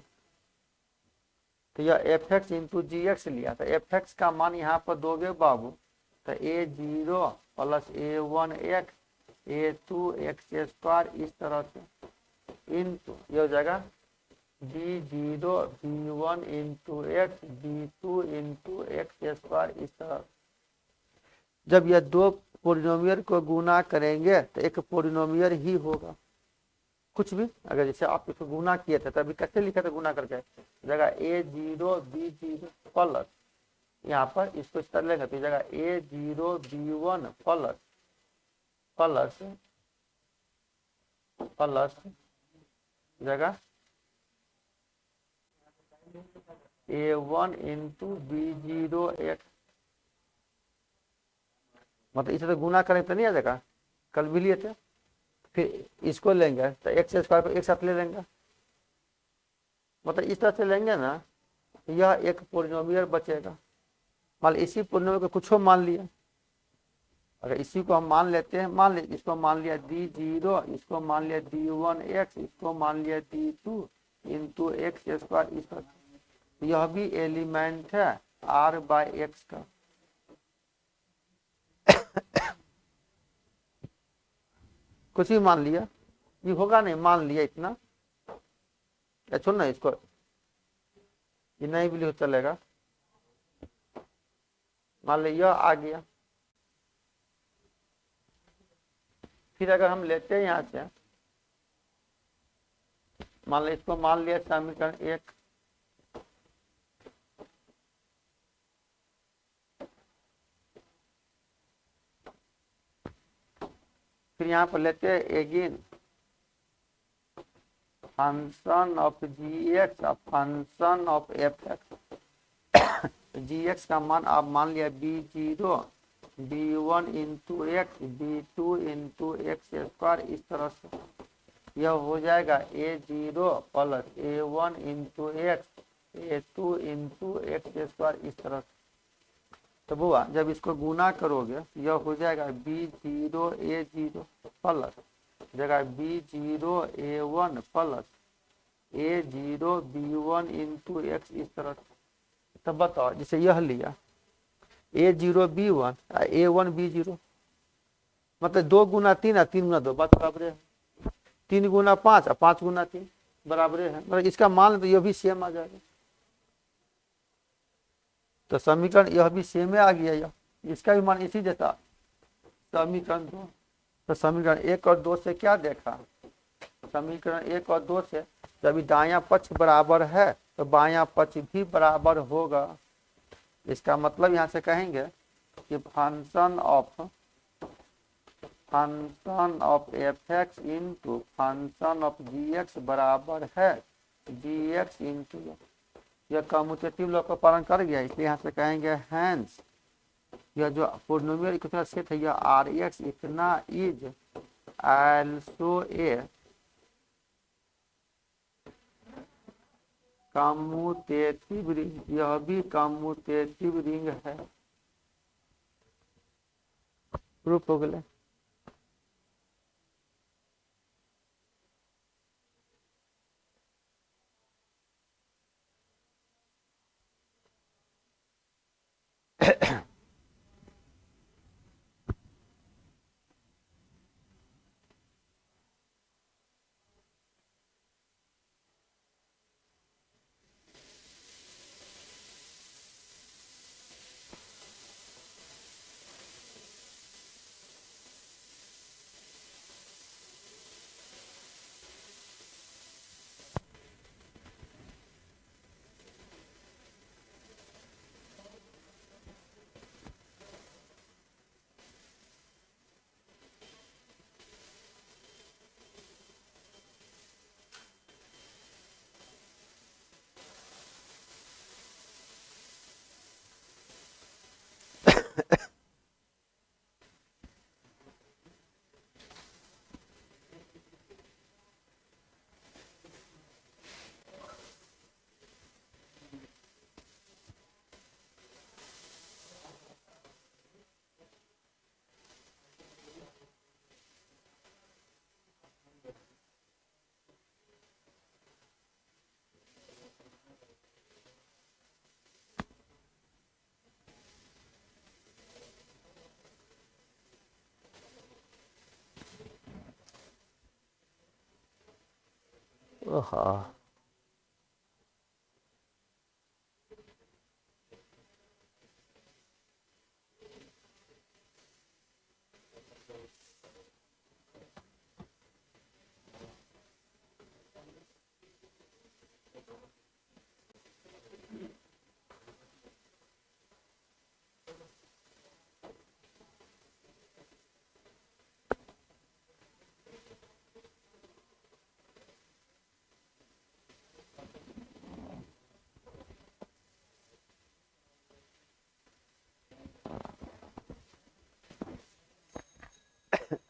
तो यह F x into g x लिया था, एफ एक्स का मान यहाँ पर दोगे बाबू तो a0 प्लस a1x a2x² इस तरह से इंटू यह जगह b0 b1 into x b2 into x² इस तरह। जब यह दो पॉलिनोमियल को गुना करेंगे तो एक पॉलिनोमियल ही होगा। कुछ भी अगर जैसे आप इसको गुना किए थे तभी कैसे लिखे थे गुना करके जगह a0 b0 प्लस यहाँ पर इसको इस तरह लेंगे तो जगह a0 b1 plus plus plus जगह a1 इंटू b0 x मतलब इसे तो गुना करें तो नहीं आ जाएगा, कल भी लिए थे। फिर इसको लेंगे तो x² को एक साथ ले लेंगे मतलब इस तरह से लेंगे ना यह एक पोलिनोमियल बचेगा। मान लो इसी पोलिनोमियल को कुछ मान लिया, अगर इसी को हम मान लेते हैं, मान लीजिए इसको मान लिया d0, इसको मान लिया d1x, इसको मान लिया d2 इंटू एक्स स्क्वायर, इस पर यह भी एलिमेंट है r/x का। कुछ भी मान लिया, ये होगा नहीं, मान लिया इतना, या छोड़ ना इसको, ये नहीं भी चलेगा। मान लो यह आ गया, फिर अगर हम लेते हैं यहां से, मान लो इसको मान लिया समीकरण 1, फिर यहाँ पर लेते हैं अगेन फंक्शन ऑफ gx और फंक्शन ऑफ fx। gx का मान आप मान लिया b0 b1 into x b2 into x square, इस तरह से यह हो जाएगा a0 plus a1 into x a2 into x square, इस तरह से। तो बुआ जब इसको गुना करोगे यह हो जाएगा b0 a0 प्लस जगह b0 a1 plus a0 b1 into X, इस तरह से। तब बताओ जैसे यह लिया a0 b1 a1 b0, मतलब 2 गुना 3 और 3 गुना 2 बात बराबर है, 3 गुना 5 और 5 गुना 3 बराबर है, मतलब इसका मान तो यह भी सेम आ जाएगा। तो समीकरण यह भी सेम आ गया, यह इसका भी मान इसी जैसा समीकरण 2। तो समीकरण 1 और 2 से क्या देखा, समीकरण 1 और 2 से जब दायां पक्ष बराबर है तो बायां पक्ष भी बराबर होगा। इसका मतलब यहां से कहेंगे कि function of fx into function of gx बराबर है gx इंटू, यह कम्यूटेटिव लॉ का पालन कर गया, इसलिए यहाँ से कहेंगे हैंस यह जो पोलिनोमियल इक्वेशन सेट है यह Rx इतना is also a commutative ring, यह भी कम्यूटेटिव रिंग है। प्रूफ हो गया। ओहा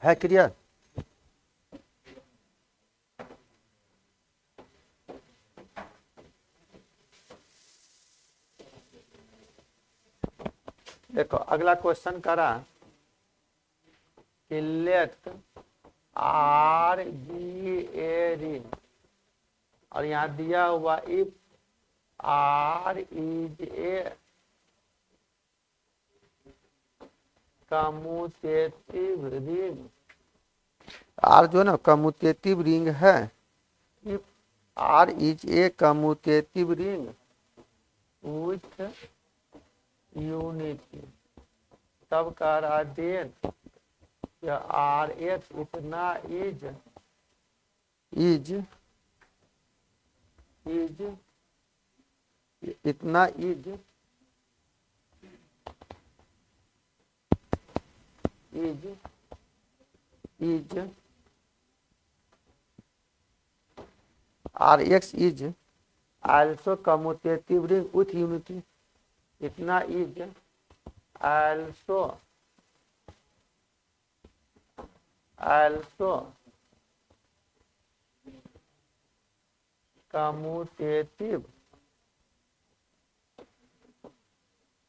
है क्लियर। देखो अगला क्वेश्चन करा कि let R be a ring, और यहाँ दिया हुआ if R is a commutative ring, R जो है ना कम्यूटेटिव रिंग है, if R is a commutative ring with unity, तब कह रहा देन आर एक्स इतना इज इतना is R x is also commutative ring with unity, इतना is also commutative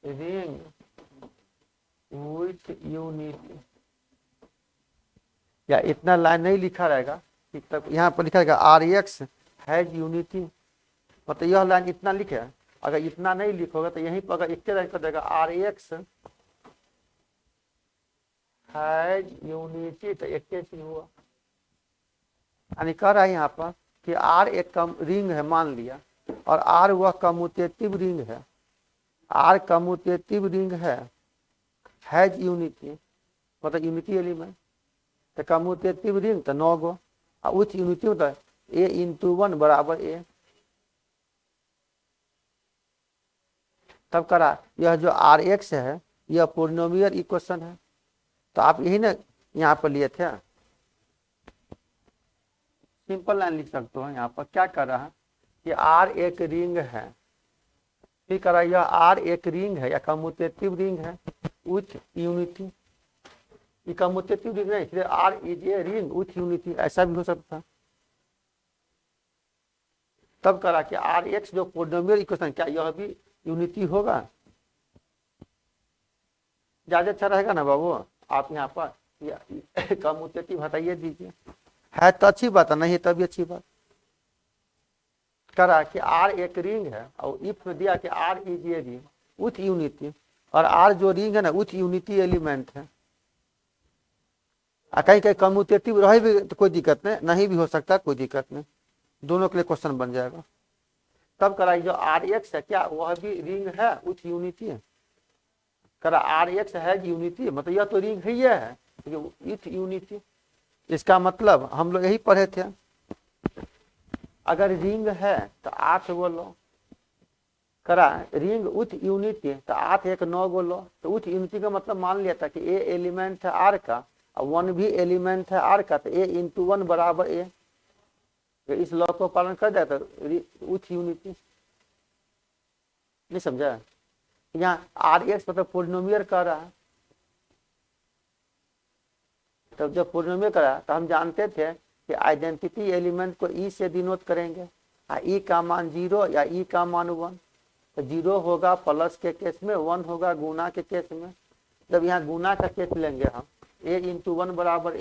ring with unity, या इतना लाइन नहीं लिखा रहेगा, तब यहाँ पर लिखा रहेगा आर एक्स हैज यूनिटी, मतलब यह लाइन इतना लिखे। अगर इतना नहीं लिखोगे तो यहीं पर अगर एक लाइन कर देगा आर एक्स हैज यूनिटी, तो एक चीज हुआ, यानी कह रहा है यहाँ पर कि आर एक कम रिंग है मान लिया, और आर वह कम्यूटेटिव रिंग है, R commutative ring has unity, मतलब यूनिटी एलिमेंट, तो कम्यूटेटिव रिंग तो 9 गो, और उच यूनिटी मतलब ए इंटू 1 बराबर ए। तब करा यह जो आर एक्स है यह पोलिनोमियल इक्वेशन है, तो आप यही ना यहाँ पर लिए थे, सिंपल लाइन लिख सकते हो। यहाँ पर क्या कर रहा है कि आर एक रिंग है, फिर करा यह आर एक रिंग है या कम्यूटेटिव रिंग है विथ यूनिटी, ये कम्यूटेटिव रिंग है इसलिए R is a ring with unity, ऐसा भी हो सकता। तब करा कि आर एक्स जो पोलिनोमियल इक्वेशन, क्या यह भी यूनिटी होगा? ज्यादा अच्छा रहेगा ना बाबू, आप यहाँ पर कम्यूटेटिव हटाइए दीजिए, है तो अच्छी बात है, नहीं तब भी अच्छी बात। करा कि आर एक रिंग है और इफ में दिया कि R is a ring with unity, और आर जो रिंग है ना विथ यूनिटी एलिमेंट है, कहीं कहीं कम्यूटेटिव रहे भी तो कोई दिक्कत नहीं भी हो सकता, कोई दिक्कत नहीं, दोनों के लिए क्वेश्चन बन जाएगा। तब करा जो आर एक्स है क्या वह भी रिंग है विथ यूनिटी है, करा आर एक्स है यूनिटी, मतलब यह तो रिंग ही है विथ यूनिटी। इसका मतलब हम लोग यही पढ़े थे, अगर रिंग है तो 8 गो लो, करा रिंग विथ यूनिटी तो 8 एक 9 गो लो, तो विथ यूनिटी का मतलब मान लिया था कि ए एलिमेंट है आर का और 1 भी एलिमेंट है आर का, तो ए इंटू 1 बराबर ए, तो इस लॉ को पालन कर जाता विथ यूनिटी। नहीं समझा? यहाँ आर एक्स मतलब पोलिनोमियल कर रहा है, तब जब पोलिनोमियल करा तो हम जानते थे कि आइडेंटिटी एलिमेंट को ई से डिनोट करेंगे, ई का मान 0 या ई का मान 1, तो 0 होगा प्लस के केस में, 1 होगा गुना के केस में। जब यहाँ गुना का केस लेंगे हम, ए इंटू 1 बराबर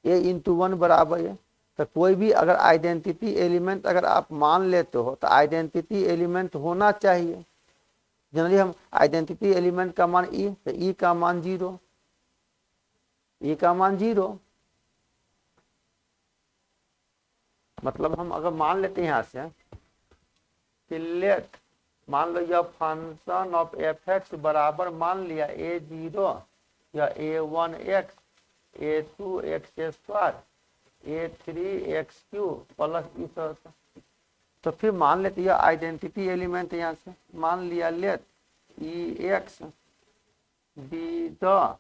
ए इंटू 1 बराबर ए, तो कोई भी अगर आइडेंटिटी एलिमेंट अगर आप मान लेते हो तो आइडेंटिटी एलिमेंट होना चाहिए। जनरली हम आइडेंटिटी एलिमेंट का मान ई, तो ई का मान 0, ई का मान 0, मतलब हम अगर मान लेते हैं यहाँ से कि लेट मान लो यह फंक्शन ऑफ एफ एक्स बराबर मान लिया a0 या a1 x a2 x square a3 x cube plus इस तरह से, तो फिर मान लेते यह आइडेंटिटी एलिमेंट यहाँ से मान लिया let e x be the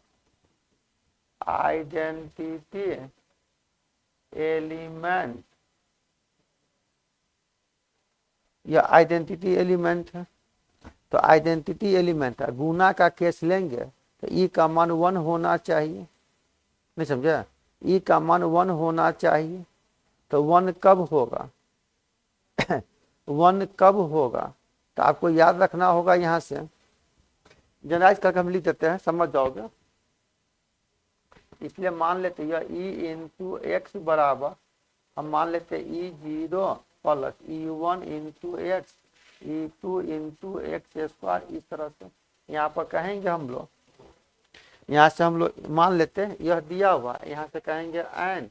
identity element, यह आइडेंटिटी एलिमेंट है, तो आइडेंटिटी एलिमेंट है, गुना का केस लेंगे तो ई का मान 1 होना चाहिए। नहीं समझा? ई का मान 1 होना चाहिए, तो 1 कब होगा 1 कब होगा, तो आपको याद रखना होगा यहाँ से जनरलाइज करके हम लिख देते हैं, समझ जाओगे। इसलिए मान लेते हैं ई इंटू एक्स बराबर, हम मान लेते हैं E zero plus E one into X E two into x square, इस तरह से यहाँ पर कहेंगे हम लोग। यहाँ से हम लोग मान लेते हैं यह दिया हुआ, यहाँ से कहेंगे एन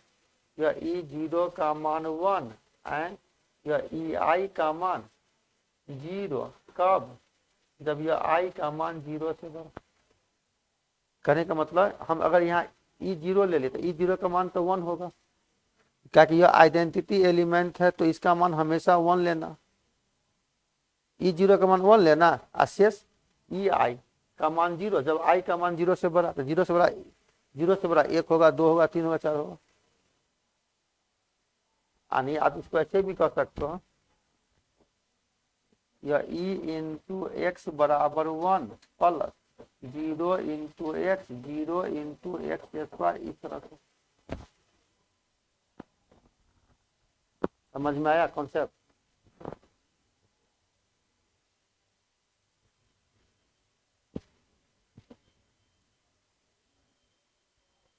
यह ई जीरो का मान 1 एंड यह ई आई का मान 0, कब? जब यह आई का मान 0 से बड़ा। कहने का मतलब हम अगर यहाँ ई जीरो ले लेते, ई जीरो का मान तो 1 होगा, क्या कि यह आइडेंटिटी एलिमेंट है, तो इसका मान हमेशा 1 लेना, ई जीरो का मान 1 लेना, शेष ई आई का मान 0, जब आई का मान 0 से बड़ा, तो 0 से बड़ा 1 होगा, 2 होगा, 3 होगा, 4 होगा। यानी आप इसको ऐसे भी कर सकते हो, यह ई इंटू एक्स बराबर 1 plus 0 into x 0 into x square, इस तरह से। समझ में आया कॉन्सेप्ट?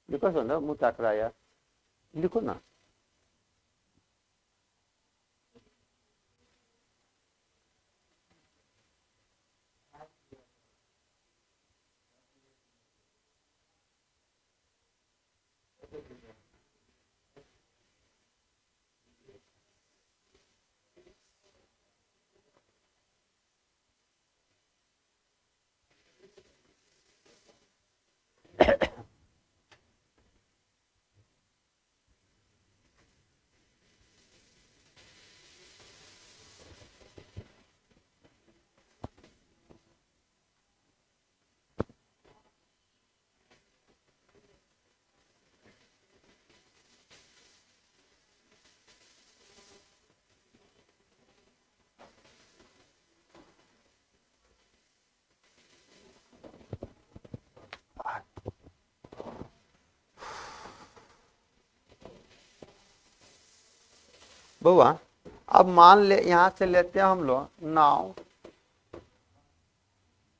लिखो सो ना, मुँह ताक रहा यार, लिखो ना। बउआ अब मान ले, यहां से लेते हैं हम लोग नाउ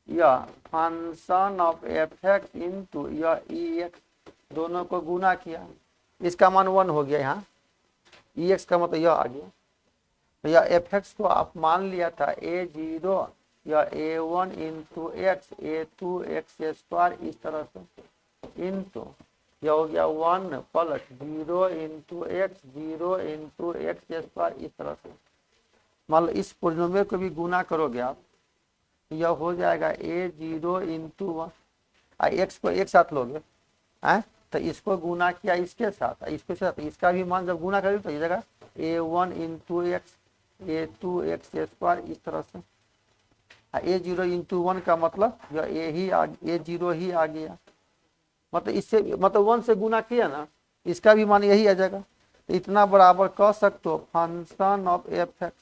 या function of F x into या ई एक्स, दोनों को गुना किया, इसका मान 1 हो गया, यहाँ ई एक्स का मतलब यह आ गया। तो यह एफ एक्स को आप मान लिया था ए जीरो या A one into X A two X square, इस तरह से इंटू यह हो गया 1 plus 0 into x 0 into x square, इस तरह से। मान लो इस पॉलिनोमियल को भी गुना करोगे आप, यह हो जाएगा ए जीरो इंटू 1, एक्स को एक साथ लोगे है, तो इसको गुना किया इसके साथ, इसके साथ इसका भी मान जब गुना करेंगे तो ये जगह A one into X A two X square, इस तरह से। ए जीरो इंटू 1 का मतलब ए जीरो ही आ गया, मतलब इससे मतलब 1 से गुना किया ना, इसका भी मान यही आ जाएगा। तो इतना बराबर कह सकते हो फंक्शन ऑफ एफ एक्स,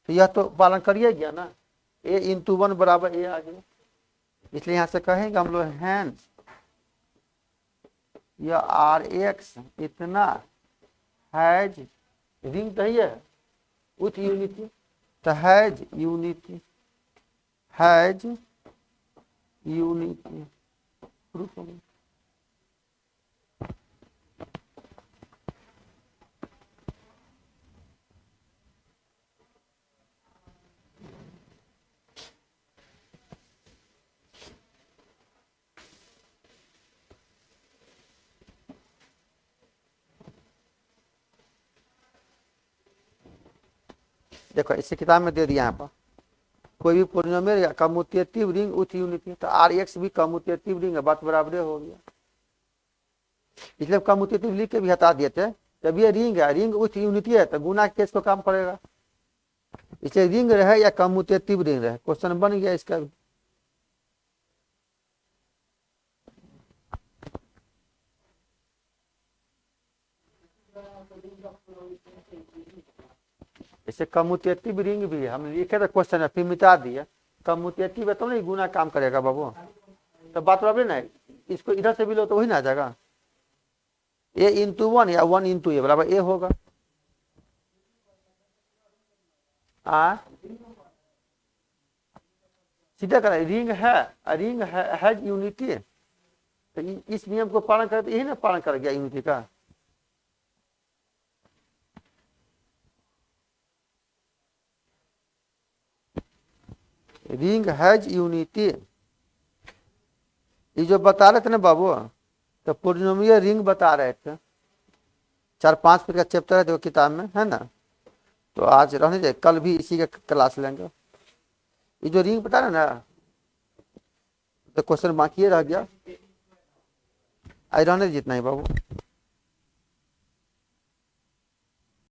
तो यह तो पालन करिए गया ना, ए इंटू 1 बराबर ए आ गया। इसलिए यहां से कहेंगे हम लोग हैंस यह आर एक्स इतना हैज रिंग तो है विथ यूनिटी, तो हैज यूनिटी प्रूफ हो गया। देखो इसे किताब में दे दिया यहाँ पर, कोई भी पॉलिनोमियल या कम्यूटेटिव रिंग विथ यूनिटी, तो आर एक्स भी कम्यूटेटिव रिंग है, बात बराबर हो गया। इसलिए कम्यूटेटिव लिख के भी हटा दिए थे, जब ये रिंग है, रिंग विथ यूनिटी है, तो गुना के इसको काम करेगा। इसलिए रिंग रहे या कम्यूटेटिव रिंग रहे, क्वेश्चन बन गया इसका। जैसे कम्यूटेटिव रिंग भी हम लिखे थे क्वेश्चन है, फिर मिटा दिए, कम्यूटेटिव है तो नहीं गुना काम करेगा बाबू, तो बात बराबर ना, इसको इधर से भी लो तो वही ना आ जाएगा, ए इंटू 1 या 1 इंटू ए बराबर ए होगा। सीधा करा, रिंग हैज यूनिटी। तो इस नियम को पालन कर, यही ना पालन कर गया यूनिटी का। रिंग हैज यूनिटी, ये जो बता रहे थे ना बाबू, तो पोलिनोमियल रिंग बता रहे थे। 4-5 पेज का चैप्टर है देखो किताब में, है ना। तो आज रहने दे, कल भी इसी का क्लास लेंगे। ये जो रिंग बता रहे ना, तो क्वेश्चन बाकी रह गया, आज रहने जितना ही बाबू।